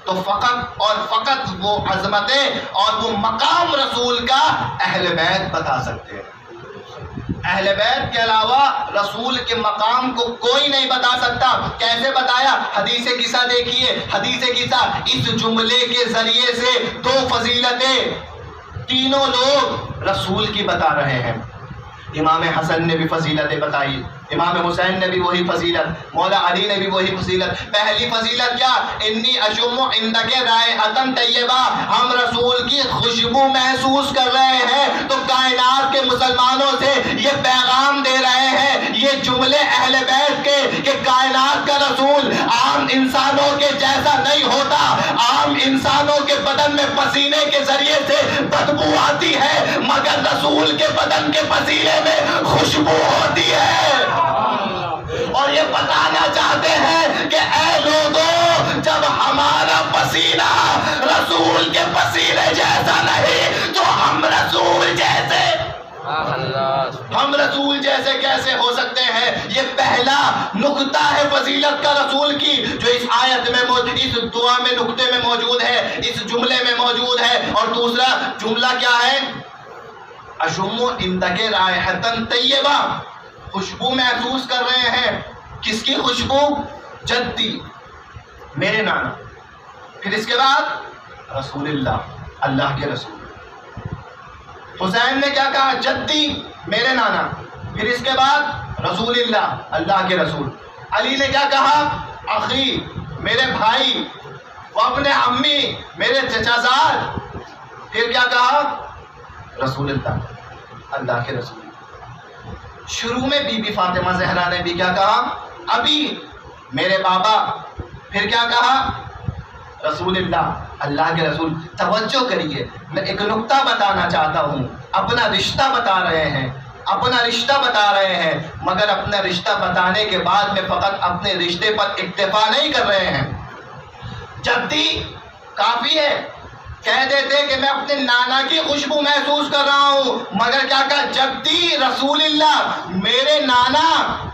تو فقط اور فقط وہ عظمتیں اور وہ مقام رسول کا اہل بیت بتا سکتے ہیں۔ اہل بیت کے علاوہ رسول کے مقام کو کوئی نہیں بتا سکتا۔ کیسے بتایا؟ حدیث قصہ دیکھیے، حدیث قصہ اس جملے کے ذریعے سے دو فضیلتیں تینوں لوگ رسول کی بتا رہے ہیں۔ امام حسن نے بھی فضیلتیں بتائی، امام حسین نے بھی وہی فضیلت، مولا علی نے بھی وہی فضیلت۔ پہلی فضیلت کیا؟ انی اشم عندک رائحۃ طیبہ، ہم رسول کی خوشبو محسوس کر رہے ہیں تو کائنات کے مسلمانوں سے یہ پیغام دے رہے ہیں، یہ جملے اہل بیت کے، کہ کائنات کا رسول عام انسانوں کے جیسا نہیں ہوتا، عام انسانوں کے بدن میں پسینے کے ذریعے سے بدبو آتی ہے، مگر رسول کے بدن کے پسینے میں خوشبو ہوتی ہے۔ اور یہ بتانا چاہتے ہیں کہ اے لوگوں، جب ہمارا پسینہ رسول کے پسینے جیسا نہیں تو ہم رسول جیسے کیسے ہو سکتے ہیں؟ یہ پہلا نقطہ ہے فضیلت کا رسول کی، جو اس آیت میں موجود، اس دعا میں نقطے میں موجود ہے، اس جملے میں موجود ہے۔ اور دوسرا جملہ کیا ہے؟ اشم عندک رائحۃ طیبہ، خوشبو محسوس کر رہے ہیں۔ کس کی خوشبو؟ جدی، میرے نانا۔ پھر اس کے بعد رسول اللہ، اللہ کے رسول۔ حسین نے کیا کہا؟ جدی، میرے نانا۔ پھر اس کے بعد رسول اللہ، اللہ کے رسول۔ علی نے کیا کہا؟ اخی، میرے بھائی، وہ اپنے امی، میرے چچا زاد۔ پھر کیا کہا؟ رسول اللہ، اللہ کے رسول۔ شروع میں بی بی فاطمہ زہرا نے بھی کیا کہا؟ ابھی، میرے بابا۔ پھر کیا کہا؟ رسول اللہ، اللہ کے رسول۔ توجہ کریے، میں ایک نقطہ بتانا چاہتا ہوں۔ اپنا رشتہ بتا رہے ہیں، اپنا رشتہ بتا رہے ہیں، مگر اپنا رشتہ بتانے کے بعد میں فقط اپنے رشتے پر اکتفا نہیں کر رہے ہیں۔ جدی کافی ہے، کہہ دیتے کہ میں اپنے نانا کی خوشبو محسوس کر رہا ہوں، مگر کیا کہا؟ جدی رسول اللہ، میرے نانا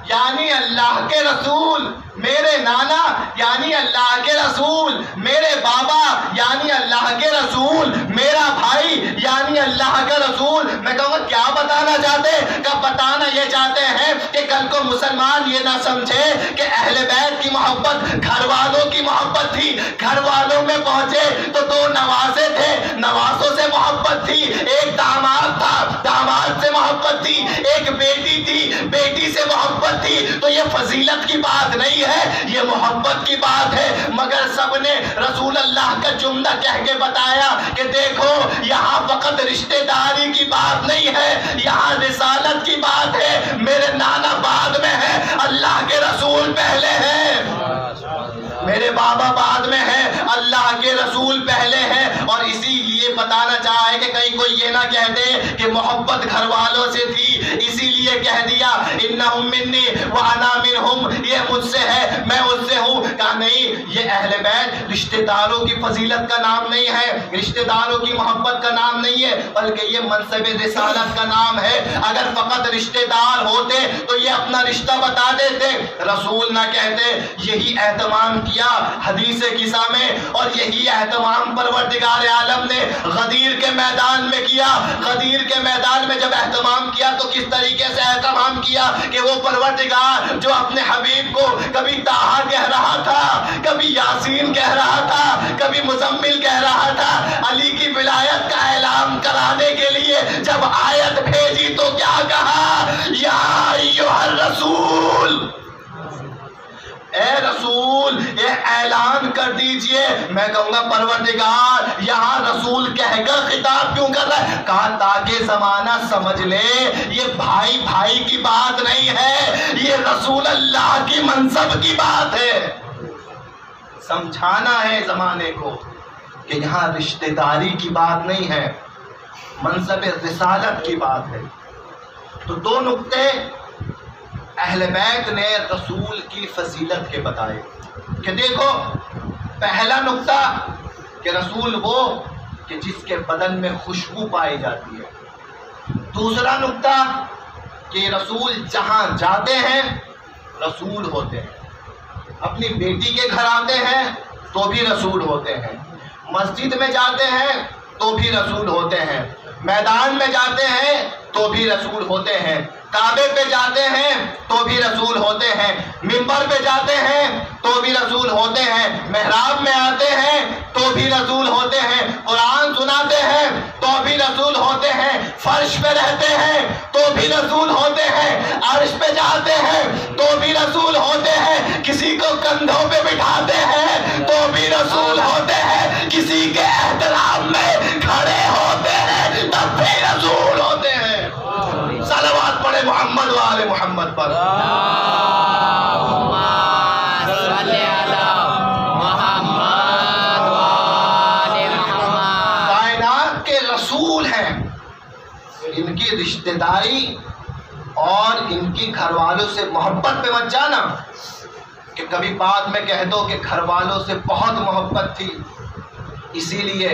یعنی اللہ کے رسول، میرے نانا یعنی اللہ کے رسول، میرے بابا یعنی اللہ کے رسول، میرا بھائی یعنی اللہ کا رسول۔ میں کہوں گا کیا بتانا چاہتے ہیں؟ کہ بتانا یہ چاہتے ہیں کہ کل کو مسلمان یہ نہ سمجھے کہ اہل بیت کی محبت گھر والوں کی محبت تھی، گھر والوں میں پہنچے تو دو نوازے تھے، نوازوں سے محبت تھی، ایک داماد تھا، داماد سے محبت تھی، ایک بیٹی تھی، بیٹی سے محبت تھی۔ تو یہ فضیلت کی بات نہیں ہے، یہ محبت کی بات ہے۔ مگر سب نے رسول اللہ کا جملہ کہہ کے بتایا کہ دیکھو یہاں فقط رشتہ داری کی بات نہیں ہے، یہاں رسالت کی بات ہے۔ میرے نانا بعد میں ہے، اللہ کے رسول پہلے ہے، میرے بابا بعد میں ہے، اللہ کے رسول پہلے ہے۔ اور اسی لیے بتانا چاہا ہے کہ کہیں کوئی یہ نہ کہہ دے کہ محبت گھر والوں سے تھی، اسی لیے کہہ دیا انہم منی وانا منہم، یہ مجھ سے ہے میں اس سے ہوں۔ کہا نہیں، یہ اہل بیت رشتہ داروں کی فضیلت کا نام نہیں ہے، رشتہ داروں کی محبت کا نام نہیں ہے، بلکہ یہ منصب رسالت کا نام ہے۔ اگر فقط رشتہ دار ہوتے تو یہ اپنا رشتہ بتا دیتے، رسول نہ کہتے۔ یہی اہتمام کیا حدیث قصہ میں، اور یہی اہتمام پروردگار عالم نے غدیر کے میدان میں کیا۔ غدیر کے میدان میں جب اہتمام کیا تو کس طریقے سے اہتمام کیا کہ وہ پروردگار جو اپنے حبیب کو کبھی طٰہٰ کہہ رہا تھا، کبھی یاسین کہہ رہا تھا، کبھی مزمل کہہ رہا تھا، علی کی ولایت کا اعلان کرانے کے لیے جب آیت بھیجی تو کیا کہا؟ یا ایھا الرسول، اے رسول یہ اعلان کر دیجئے۔ میں کہوں گا پروردگار یہاں رسول کہہ کر خطاب کیوں کر رہا ہے؟ کہا تاکہ زمانہ سمجھ لے یہ بھائی بھائی کی بات نہیں ہے، یہ رسول اللہ کی منصب کی بات ہے۔ سمجھانا ہے زمانے کو کہ یہاں رشتہ داری کی بات نہیں ہے، منصب رسالت کی بات ہے۔ تو دو نقطے اہل بیت نے رسول کی فضیلت کے بتائے کہ دیکھو، پہلا نقطہ کہ رسول وہ کہ جس کے بدن میں خوشبو پائی جاتی ہے۔ دوسرا نقطہ کہ رسول جہاں جاتے ہیں رسول ہوتے ہیں، اپنی بیٹی کے گھر آتے ہیں تو بھی رسول ہوتے ہیں، مسجد میں جاتے ہیں تو بھی رسول ہوتے ہیں، میدان میں جاتے ہیں تو بھی رسول ہوتے ہیں، کعبے پہ جاتے ہیں تو بھی رسول ہوتے ہیں، منبر پہ جاتے ہیں تو بھی رسول ہوتے ہیں، محراب میں آتے ہیں تو بھی رسول ہوتے ہیں، قرآن سناتے ہیں تو بھی رسول ہوتے ہیں، فرش پہ رہتے ہیں تو بھی رسول ہوتے ہیں، عرش پہ جاتے ہیں تو بھی رسول ہوتے ہیں، کسی کو کندھوں پہ بٹھاتے ہیں تو بھی رسول ہوتے ہیں، کسی کے احترام میں کھڑے ہوتے ہیں تب بھی رسول ہوتے ہیں۔ صلوات پڑھے محمد و آل محمد پر۔ کائنات کے رسول ہیں، ان کی رشتہ داری اور ان کی گھر والوں سے محبت پہ مت جانا کہ کبھی بعد میں کہہ دو کہ گھر والوں سے بہت محبت تھی، اسی لیے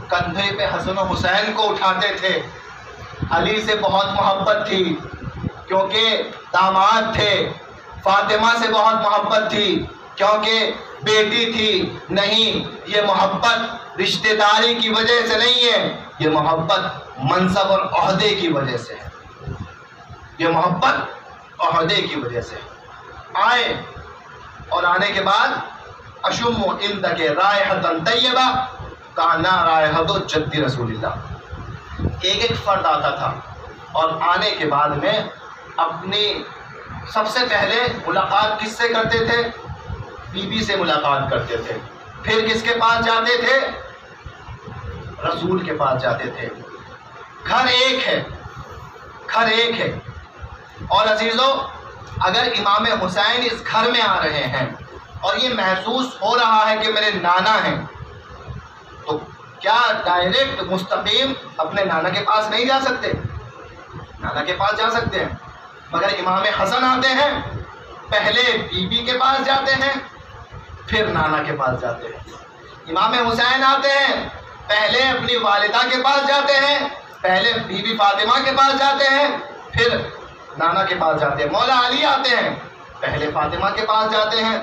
کندھے پہ حسن و حسین کو اٹھاتے تھے۔ علی سے بہت محبت تھی کیونکہ داماد تھے، فاطمہ سے بہت محبت تھی کیونکہ بیٹی تھی۔ نہیں، یہ محبت رشتہ داری کی وجہ سے نہیں ہے، یہ محبت منصب اور عہدے کی وجہ سے ہے، یہ محبت عہدے کی وجہ سے۔ آئے اور آنے کے بعد اشم عندک رائحۃ طیبہ کانا رائحۃ جد رسول اللہ. ایک فرد آتا تھا اور آنے کے بعد میں اپنی سب سے پہلے ملاقات کس سے کرتے تھے؟ بی بی سے ملاقات کرتے تھے. پھر کس کے پاس جاتے تھے؟ رسول کے پاس جاتے تھے. گھر ایک ہے، گھر ایک ہے. اور عزیزو، اگر امام حسین اس گھر میں آ رہے ہیں اور یہ محسوس ہو رہا ہے کہ میرے نانا ہیں، تو کیا ڈائریکٹ مستقیم اپنے نانا کے پاس نہیں جا سکتے؟ نانا کے پاس جا سکتے ہیں. مگر امام حسن آتے ہیں، پہلے بی بی کے پاس جاتے ہیں، پھر نانا کے پاس جاتے ہیں. امام حسین آتے ہیں، پہلے اپنی والدہ کے پاس جاتے ہیں، پہلے بی بی فاطمہ کے پاس جاتے ہیں، پھر نانا کے پاس جاتے ہیں. مولا علی آتے ہیں، پہلے فاطمہ کے پاس جاتے ہیں،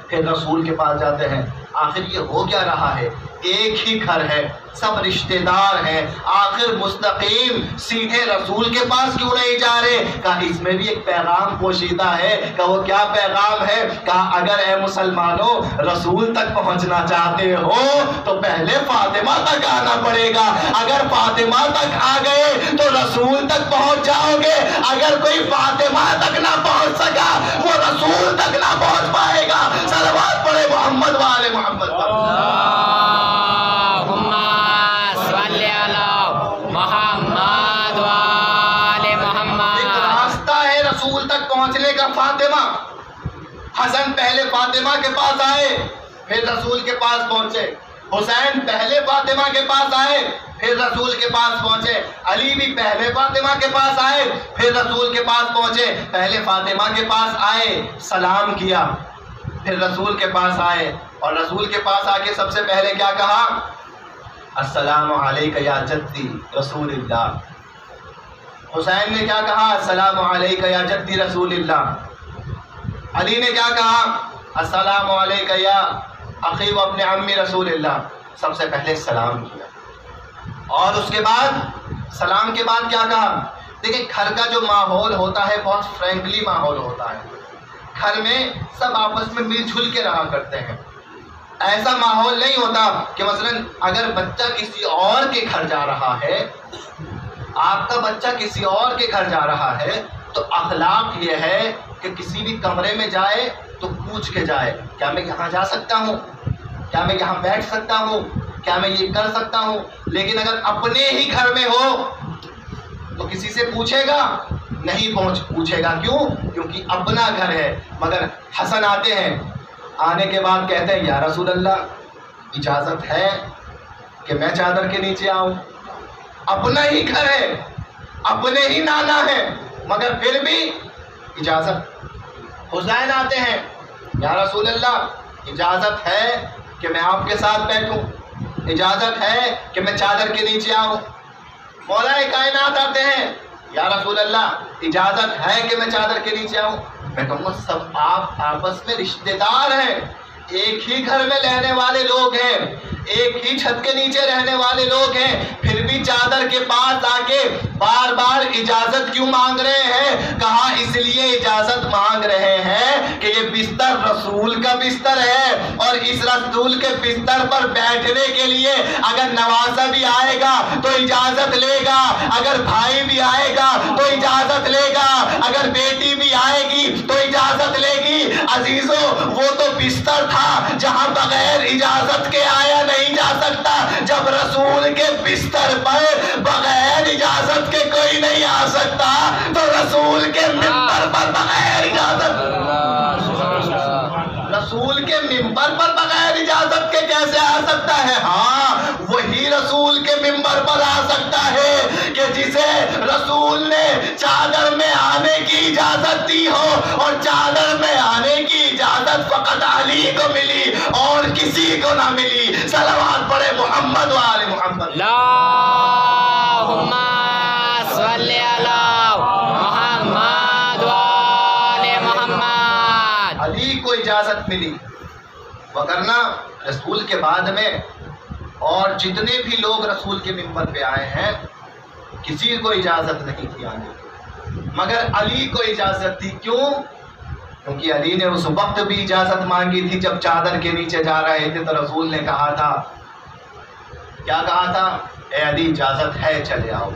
پھر رسول کے پاس جاتے ہیں. آخر یہ ہو کیا رہا ہے؟ ایک ہی گھر ہے، سب رشتہ دار ہیں. آخر مستقیم سیدھے رسول کے پاس کیوں نہیں جا رہے؟ کہا اس میں بھی ایک پیغام پوشیدہ ہے. کہا وہ کیا پیغام ہے؟ کہا اگر اے مسلمانوں رسول تک پہنچنا چاہتے ہو تو پہلے فاطمہ تک آنا پڑے گا. اگر فاطمہ تک آ گئے تو رسول تک پہنچ جاؤ گے. اگر کوئی فاطمہ تک نہ پہنچ سکا وہ رسول تک نہ پہنچ پائے گا. صلوات پڑھے محمد والے محمد پر. پہنچنے کا فاطمہ. حسن پہلے فاطمہ کے پاس آئے، پھر رسول کے پاس پہنچے. حسین پہلے فاطمہ کے پاس آئے، پھر رسول کے پاس پہنچے. علی بھی پہلے فاطمہ کے پاس آئے، پھر رسول کے پاس پہنچے. پہلے فاطمہ کے پاس آئے، سلام کیا، پھر رسول کے پاس آئے اور رسول کے پاس آ کے سب سے پہلے کیا کہا؟ السلام علیک یا جدی رسول اللہ. حسین نے کیا کہا؟ السلام علیک یا جدی رسول اللہ. علی نے کیا کہا؟ السلام علیک یا اخی و ابن عمی رسول اللہ. سب سے پہلے سلام کیا اور اس کے بعد سلام کے بعد کیا کہا؟ دیکھیں گھر کا جو ماحول ہوتا ہے بہت فرینکلی ماحول ہوتا ہے. گھر میں سب آپس میں مل جل کے رہا کرتے ہیں. ایسا ماحول نہیں ہوتا کہ مثلا اگر بچہ کسی اور کے گھر جا رہا ہے، آپ کا بچہ کسی اور کے گھر جا رہا ہے، تو اخلاق یہ ہے کہ کسی بھی کمرے میں جائے تو پوچھ کے جائے، کیا میں یہاں جا سکتا ہوں؟ کیا میں یہاں بیٹھ سکتا ہوں؟ کیا میں یہ کر سکتا ہوں؟ لیکن اگر اپنے ہی گھر میں ہو تو کسی سے پوچھے گا نہیں؟ پوچھے گا. کیوں؟ کیونکہ اپنا گھر ہے. مگر حسن آتے ہیں، آنے کے بعد کہتے ہیں یا رسول اللہ اجازت ہے کہ میں چادر کے نیچے آؤں؟ اپنا ہی گھر ہے، اپنے ہی نانا ہے، مگر پھر بھی اجازت. حسین آتے ہیں، یا رسول اللہ اجازت ہے کہ میں آپ کے ساتھ بیٹھوں؟ اجازت ہے کہ میں چادر کے نیچے آؤں؟ مولا کائنات آتے ہیں، یا رسول اللہ اجازت ہے کہ میں چادر کے نیچے آؤں؟ میں کہوں گا سب آپ آپس میں رشتہ دار ہیں، ایک ہی گھر میں رہنے والے لوگ ہیں، ایک ہی چھت کے نیچے رہنے والے لوگ ہیں، پھر بھی چادر کے پاس آ کے بار بار اجازت کیوں مانگ رہے ہیں؟ کہا اس لیے اجازت مانگ رہے ہیں کہ یہ بستر رسول کا بستر ہے اور اس رسول کے بستر پر بیٹھنے کے لیے اگر نواسا بھی آئے گا تو اجازت لے گا، اگر بھائی بھی آئے گا تو اجازت لے گا، اگر بیٹی بھی آئے گی تو اجازت لے گی. عزیزو وہ تو بستر تھا جہاں بغیر اجازت کے آیا نہیں جا سکتا. جب رسول کے بستر پر بغیر اجازت کے کوئی نہیں آ سکتا تو رسول کے ممبر پر بغیر اجازت، رسول کے ممبر پر بغیر اجازت کے کیسے آ سکتا ہے؟ ہاں وہی رسول کے ممبر پر آ سکتا ہے کہ جسے رسول نے چادر میں آنے کی اجازت دی ہو، اور چادر میں آنے کی اجازت فقط علی کو ملی اور کسی کو نہ ملی. صلوات پڑھے محمد وآل محمد. اللہم صلی علی محمد وآل محمد. علی کو اجازت ملی، وگرنہ رسول کے بعد میں اور جتنے بھی لوگ رسول کے منبر پہ آئے ہیں کسی کو اجازت نہیں تھی آنے کی، مگر علی کو اجازت تھی. کیوں؟ کیونکہ علی نے اس وقت بھی اجازت مانگی تھی جب چادر کے نیچے جا رہے تھے تو رسول نے کہا تھا، کیا کہا تھا؟ اے علی اجازت ہے چلے آؤ۔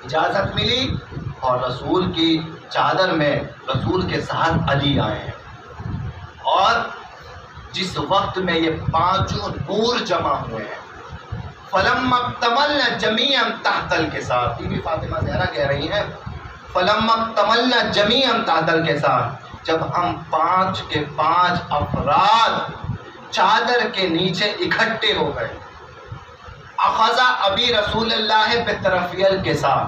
اجازت ملی اور رسول کی چادر میں رسول کے ساتھ علی آئے ہیں، اور جس وقت میں یہ پانچوں نور جمع ہوئے ہیں، فلما اکتملنا جمیعا تحت الکساء، بی بی فاطمہ زہرا کہہ رہی ہیں فلما اکتملنا جمیعا تحت الکساء، جب ہم 5 کے 5 افراد چادر کے نیچے اکٹھے ہو گئے، اخذ ابی رسول اللہ بطرفی الکساء،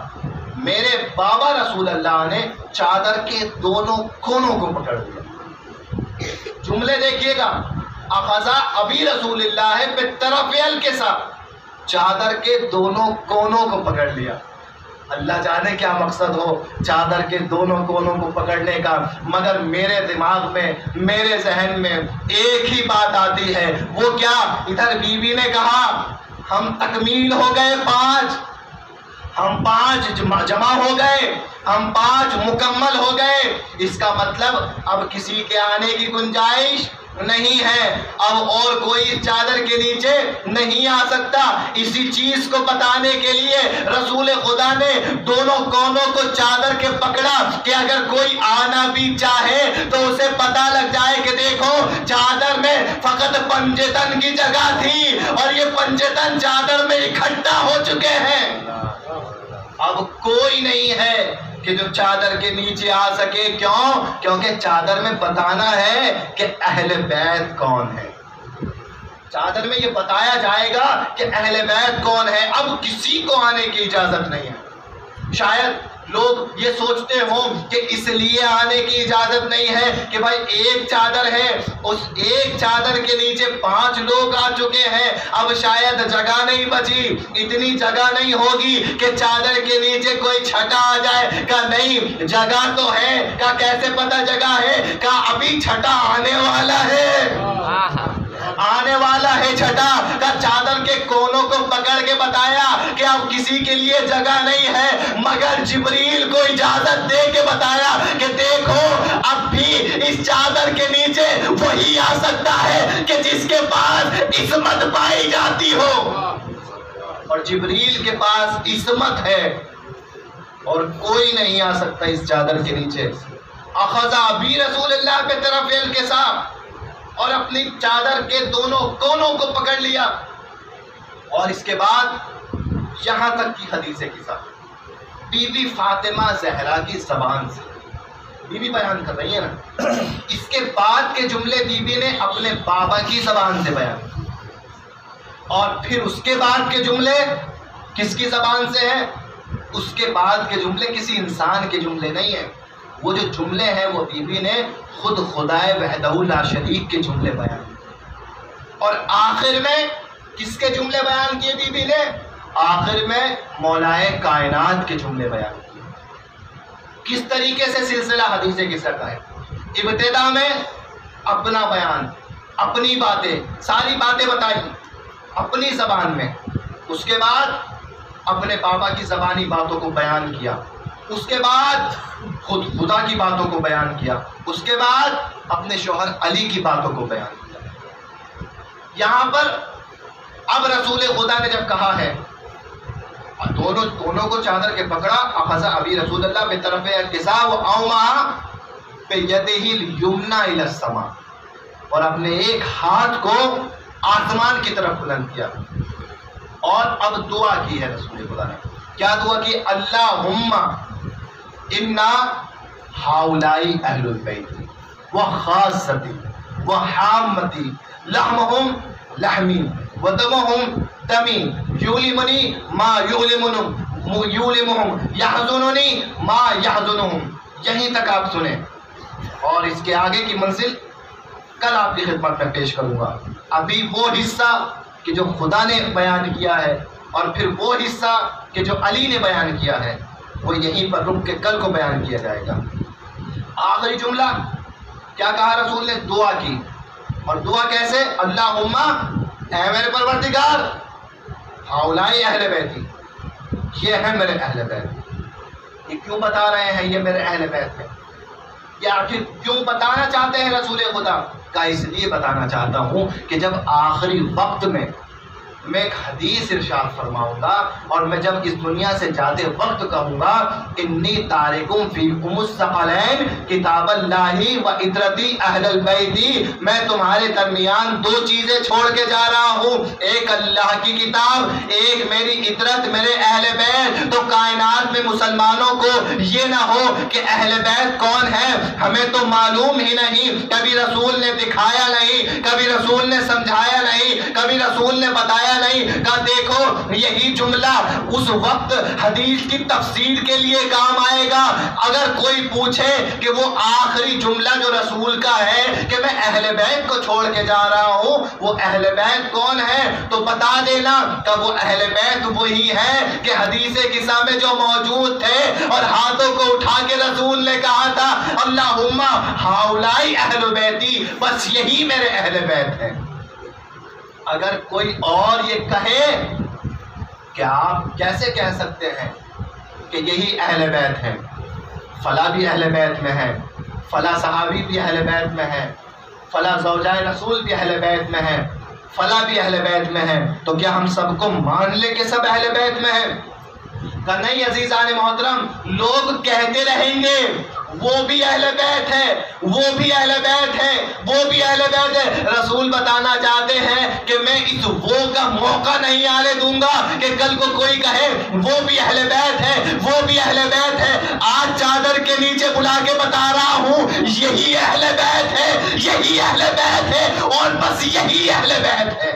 میرے بابا رسول اللہ نے چادر کے دونوں کونوں کو پکڑ لیا۔ جملے دیکھیے گا، اخذ ابی رسول اللہ بطرفی الکساء، چادر کے دونوں کونوں کو پکڑ لیا۔ اللہ جانے کیا مقصد ہو چادر کے دونوں کونوں کو پکڑنے کا، مگر میرے دماغ میں، میرے ذہن میں ایک ہی بات آتی ہے، وہ کیا؟ ادھر بی بی نے کہا ہم تکمیل ہو گئے 5، ہم 5 جمع ہو گئے، ہم 5 مکمل ہو گئے، اس کا مطلب اب کسی کے آنے کی گنجائش نہیں ہے، اب اور کوئی اس چادر کے نیچے نہیں آ سکتا۔ اسی چیز کو بتانے کے لیے رسول خدا نے دونوں کونوں کو چادر کے پکڑا کہ اگر کوئی آنا بھی چاہے تو اسے پتہ لگ جائے کہ دیکھو چادر میں فقط پنجتن کی جگہ تھی اور یہ پنجتن چادر میں اکٹھا ہو چکے ہیں، اب کوئی نہیں ہے کہ جو چادر کے نیچے آ سکے۔ کیوں؟ کیونکہ چادر میں بتانا ہے کہ اہل بیت کون ہے، چادر میں یہ بتایا جائے گا کہ اہل بیت کون ہے، اب کسی کو آنے کی اجازت نہیں ہے۔ شاید لوگ یہ سوچتے ہوں کہ اس لیے آنے کی اجازت نہیں ہے کہ بھائی ایک چادر ہے، اس ایک چادر کے نیچے 5 لوگ آ چکے ہیں، اب شاید جگہ نہیں بچی، اتنی جگہ نہیں ہوگی کہ چادر کے نیچے کوئی چھٹا آ جائے۔ کہا نہیں، جگہ تو ہے۔ کہا کیسے پتہ جگہ ہے؟ کہا ابھی چھٹا آنے والا ہے، آنے والا ہے چھٹا۔ کا چادر کے کونوں کو پکڑ کے بتایا کہ اب کسی کے لیے جگہ نہیں ہے، مگر جبریل کو اجازت دے کے بتایا کہ دیکھو اب بھی اس چادر کے نیچے وہی آ سکتا ہے کہ جس کے پاس عصمت پائی جاتی ہو، اور جبریل کے پاس عصمت ہے اور کوئی نہیں آ سکتا اس چادر کے نیچے۔ اخذ ابی رسول اللہ پہ طرف الکساء، اور اپنی چادر کے دونوں کونوں کو پکڑ لیا، اور اس کے بعد یہاں تک کی حدیث قصہ بی بی فاطمہ زہرا کی زبان سے بی بی بیان کر رہی ہے نا، اس کے بعد کے جملے بی بی نے اپنے بابا کی زبان سے بیان کیے، اور پھر اس کے بعد کے جملے کس کی زبان سے ہیں؟ اس کے بعد کے جملے کسی انسان کے جملے نہیں ہیں، وہ جو جملے ہیں وہ بی بی نے خود خدائے وحدہ لا شریک کے جملے بیان کیے، اور آخر میں کس کے جملے بیان کیے بی بی نے؟ آخر میں مولائے کائنات کے جملے بیان کیے۔ کس طریقے سے سلسلہ حدیث قصہ کا ہے؟ ابتدا میں اپنا بیان، اپنی باتیں، ساری باتیں بتائی اپنی زبان میں، اس کے بعد اپنے بابا کی زبانی باتوں کو بیان کیا، اس کے بعد خود خدا کی باتوں کو بیان کیا، اس کے بعد اپنے شوہر علی کی باتوں کو بیان کیا۔ یہاں پر اب رسول خدا نے جب کہا ہے دونوں کو چادر کے پکڑا، اخذ ابی رسول اللہ بطرف الکساء واومع بیدہ الیمنی الی السماء، اور اپنے ایک ہاتھ کو آسمان کی طرف بلند کیا، اور اب دعا کی ہے رسول خدا نے۔ کیا دعا کی؟ اللہم انا ہؤلاء اہل البیت وخاصتی وحامتی لحمہم لحمی ودمہم دمی یؤلمنی ما یؤلمہم یحزننی ما یحزنہم۔ یہیں تک آپ سنیں، اور اس کے آگے کی منزل کل آپ کی خدمت میں پیش کروں گا۔ ابھی وہ حصہ کہ جو خدا نے بیان کیا ہے، اور پھر وہ حصہ کہ جو علی نے بیان کیا ہے، وہ یہیں پر رک کے کل کو بیان کیا جائے گا۔ آخری جملہ کیا کہا رسول نے؟ دعا کی، اور دعا کیسے؟ اللہم اے میرے پروردگار، ہؤلاء اہل بیتی، یہ ہے میرے اہل بیت۔ یہ کیوں بتا رہے ہیں یہ میرے اہل بیت ہے؟ یہ آخر کیوں بتانا چاہتے ہیں رسول خدا کا؟ اس لیے بتانا چاہتا ہوں کہ جب آخری وقت میں ایک حدیث ارشاد فرماؤں گا اور میں جب اس دنیا سے جاتے وقت کہوں گا انی تارکم فیکم الثقلین کتاب اللہ و عطرتی اہل البیت، میں تمہارے درمیان دو چیزیں چھوڑ کے جا رہا ہوں، ایک اللہ کی کتاب، ایک میری عطرت، میرے اہل بیت۔ تو کائنات میں مسلمانوں کو یہ نہ ہو کہ اہل بیت کون ہے ہمیں تو معلوم ہی نہیں، کبھی رسول نے دکھایا نہیں، کبھی رسول نے سمجھایا نہیں، کبھی رسول نے بتایا نہیں۔ کہا دیکھو یہی جملہ اس وقت حدیث کی تفسیر کے لیے کام آئے گا۔ اگر کوئی پوچھے کہ وہ آخری جملہ جو رسول کا ہے کہ میں اہل بیت کو چھوڑ کے جا رہا ہوں، وہ اہل بیت کون ہے تو بتا دینا کہ وہ اہل بیت وہی ہے کہ حدیث قصہ میں جو موجود تھے اور ہاتھوں کو اٹھا کے رسول نے کہا تھا اللہم ہؤلاء اہل بیتی، بس یہی میرے اہل بیت ہیں۔ اگر کوئی اور یہ کہے کہ آپ کیسے کہہ سکتے ہیں کہ یہی اہل بیت ہیں، فلاں بھی اہل بیت میں ہے، فلاں صحابی بھی اہل بیت میں ہے، فلاں زوجہ رسول بھی اہل بیت میں ہے، فلاں بھی اہل بیت میں ہے، تو کیا ہم سب کو مان لیں کہ سب اہل بیت میں ہیں؟ کہ نہیں عزیزان محترم، لوگ کہتے رہیں گے وہ بھی اہل بیت ہے، وہ بھی اہل بیت ہے، وہ بھی اہل بیت ہے۔ رسول بتانا چاہتے ہیں کہ میں اس وہ کا موقع نہیں آنے دوں گا کہ کل کو کوئی کہے وہ بھی اہل بیت ہے، وہ بھی اہل بیت ہے۔ آج چادر کے نیچے بلا کے بتا رہا ہوں یہی اہل بیت ہے، یہی اہل بیت ہے اور بس یہی اہل بیت ہے۔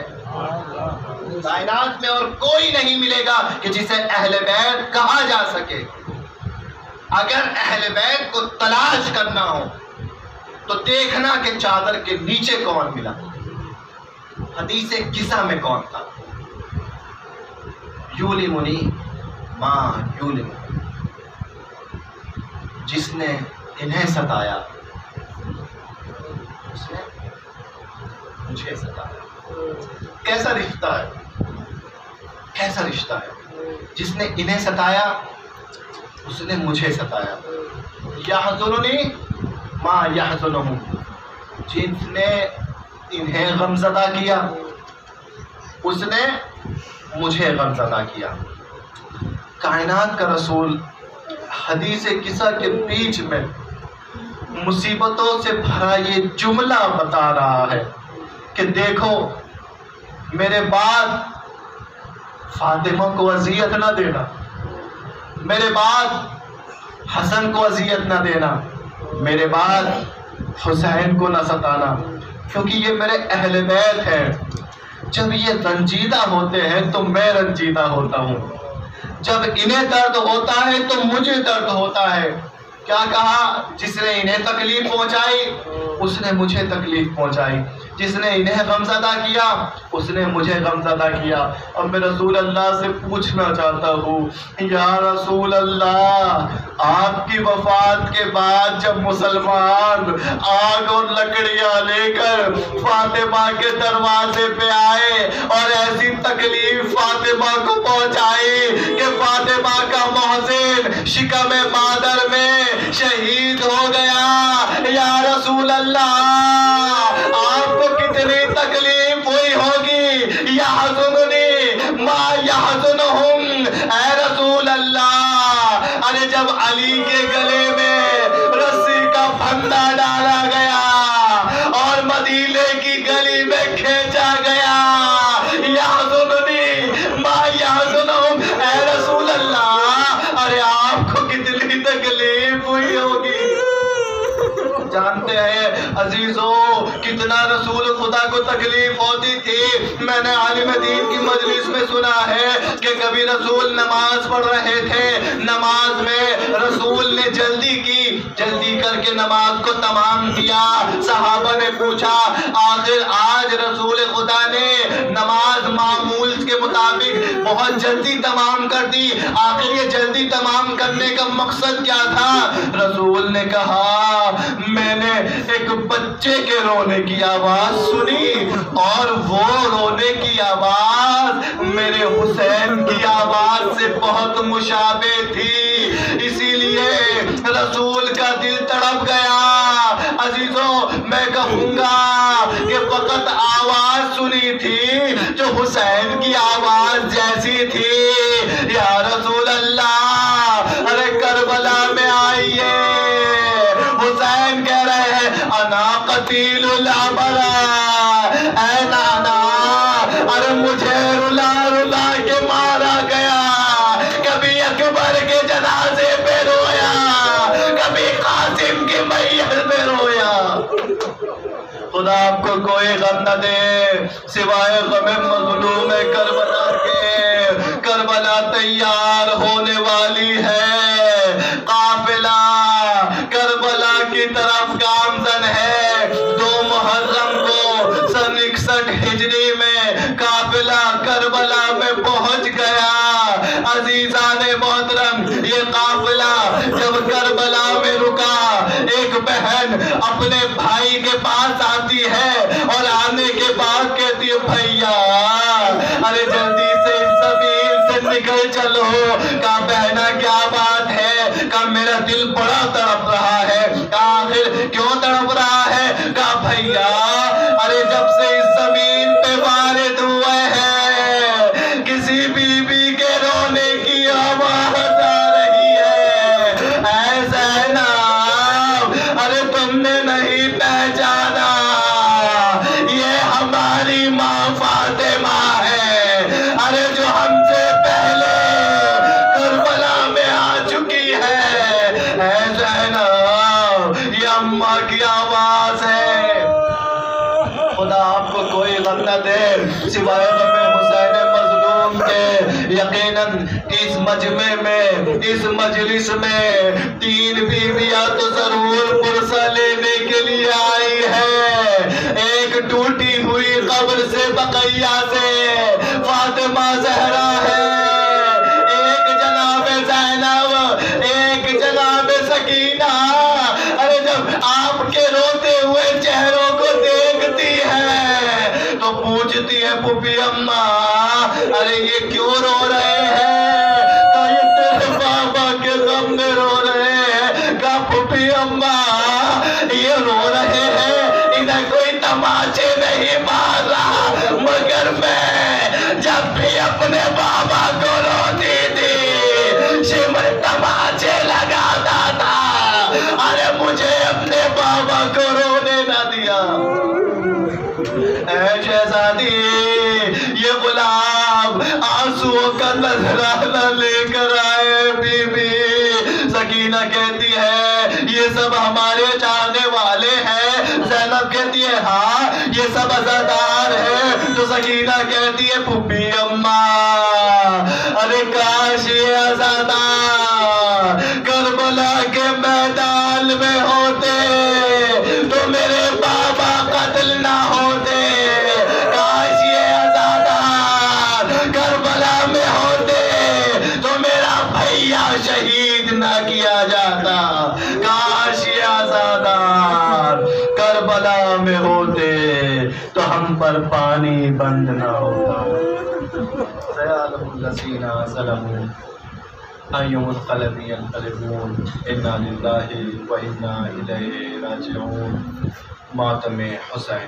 کائنات میں اور کوئی نہیں ملے گا کہ جسے اہل بیت کہا جا سکے۔ اگر اہل بیت کو تلاش کرنا ہو تو دیکھنا کہ چادر کے نیچے کون ملا، حدیث قصہ میں کون تھا۔ یولمنی ما یولمنی، جس نے انہیں ستایا اس نے مجھے ستایا۔ کیسا رشتہ ہے، کیسا رشتہ ہے؟ جس نے انہیں ستایا اس نے مجھے ستایا۔ یحزننی ما یحزنہم، جس نے انہیں غمزدہ کیا اس نے مجھے غمزدہ کیا۔ کائنات کا رسول حدیث قصہ کے بیچ میں مصیبتوں سے بھرا یہ جملہ بتا رہا ہے کہ دیکھو میرے بعد فاطمہ کو اذیت نہ دینا، میرے بعد حسن کو اذیت نہ دینا، میرے بعد حسین کو نہ ستانا، کیونکہ یہ میرے اہل بیت ہیں۔ جب یہ رنجیدہ ہوتے ہیں تو میں رنجیدہ ہوتا ہوں، جب انہیں درد ہوتا ہے تو مجھے درد ہوتا ہے۔ کیا کہا؟ جس نے انہیں تکلیف پہنچائی اس نے مجھے تکلیف پہنچائی، جس نے انہیں غمزدہ کیا اس نے مجھے غمزدہ کیا۔ اور میں رسول اللہ سے پوچھنا چاہتا ہوں یا رسول اللہ، آپ کی وفات کے بعد جب مسلمان آگ اور لکڑیاں لے کر فاطمہ کے دروازے پہ آئے اور ایسی تکلیف فاطمہ کو پہنچائی کہ فاطمہ کا محسن شکم مادر میں شہید ہو گیا، یا رسول اللہ آپ کو کتنی تکلیف ہوئی ہوگی؟ یحزننی ما یحزنہم، اے رسول اللہ، ارے جب علی کے گلے میں رسی کا پھندا ڈالا گیا اور مدینے کی گلی میں کھینچا گیا، یحزننی ما یحزنہم، اے رسول اللہ، ارے آپ کو کتنی تکلیف ہوئی ہوگی۔ جانتے ہیں عزیزو کتنا رسول خدا کو تکلیف ہوتی تھی؟ میں نے عالم دین کی مجلس میں سنا ہے کہ کبھی رسول نماز پڑھ رہے تھے، نماز میں رسول نے جلدی کی، جلدی کر کے نماز کو تمام کیا۔ صحابہ نے پوچھا آخر آج رسول خدا نے نماز معمول کے مطابق بہت جلدی تمام کر دی، آخر یہ جلدی تمام کرنے کا مقصد کیا تھا؟ رسول نے کہا میں نے ایک بچے کے رونے کی آواز سنی اور وہ رونے کی آواز میرے حسین کی آواز سے بہت مشابہ تھی، اسی لیے رسول کا دل تڑپ گیا میں کہوں گا کہ فقط آواز سنی تھی جو حسین کی آواز جیسی تھی۔ یا رسول اللہ، ارے کربلا میں آئیے، حسین کہہ رہے ہیں انا قتیل الابرار، اے نانا، ارے مجھے رلا رلا کے مارا گیا، کبھی اکبر کے جنازے پہ رویا، کبھی قاسم کی میت پہ رویا۔ خدا آپ کو کوئی غم نہ دے سوائے غم مظلوم کربلا کے۔ کربلا تیار ہونے والی ہے، قافلہ کربلا کی طرف گامزن ہے۔ 2 محرم کو سن 61 ہجری میں قافلہ کربلا میں پہنچ گیا۔ عزیزان محترم، یہ قافلہ جب کربلا میں رکا، ایک بہن اپنے بھائی کے پاس آتی ہے اور آنے کے بعد کہتی ہے بھیا ارے جلدی سے اس زمین سے نکل چلو۔ کہا بہنا کیا بات ہے؟ کہا میرا دل بڑا تڑپ رہا ہے۔ کہا آخر کیوں تڑپ رہا ہے؟ کہا بھیا ارے جب سے اس زمین پہ وارد ہوئے ہیں کسی بی بی کے رونے کی آواز آ رہی ہے۔ اے زینب، ارے تم نے نہیں پہچانا، یہ ہماری ماں فاطمہ ہے، ارے جو ہم سے پہلے کربلا میں آ چکی ہے۔ اے زینب، یہ اماں کی آواز ہے۔ خدا آپ کو کوئی غم نہ دے سوائے غم حسین مظلوم کے۔ یقیناً اس مجمع میں، اس مجلس میں 3 بیویاں تو ضرور پرسہ لینے کے لیے آئی ہے۔ ایک ٹوٹی ہوئی قبر سے بقیہ سے فاطمہ زہرا ہے، ایک جناب زینب، ایک جناب سکینہ۔ ارے جب آپ کے روتے ہوئے چہروں کو دیکھتی ہے تو پوچھتی ہے پھوپھی اماں ارے یہ کیوں رو رہے ہیں؟ کہا یہ تیرے بابا کے غم میں رو رہے ہیں۔ کہا پھوپھی اماں یہ رو رہے ہیں، انہیں کوئی تماچے نہیں مار رہا، مگر میں جب بھی اپنے بابا کو روتی تھی شمر تماچے لگاتا تھا، ارے مجھے اپنے بابا کو رونے نہ دیا۔ اے شہزادی، یہ غلام آنسوؤں کا نذرانہ لے کر آئے۔ بی بی سکینہ کہتی ہے یہ سب ہمارے چاہنے والے ہیں۔ زینب کہتی ہے ہاں یہ سب عزادار ہیں۔ تو سکینہ کہتی ہے پھوپھی اماں ارے کاش یہ عزادار کربلا کے میدان میں ہوتے تو میرے بابا قتل نہ ہوتے، کاش یہ عزادار کربلا میں ہوتے تو میرا بھیا شہید نہ کیا جاتا، کاش یہ عزادار کربلا میں ہوتے تو ہم پر پانی بند نہ ہوتا۔ سیعلم الذین ظلموا أَیُّ الْقَلَبِ يَنْقَلِبُونَ إِنَّا لِلَّهِ وَإِنَّا إِلَیْهِ رَاجِعُونَ۔ ماتم حسین۔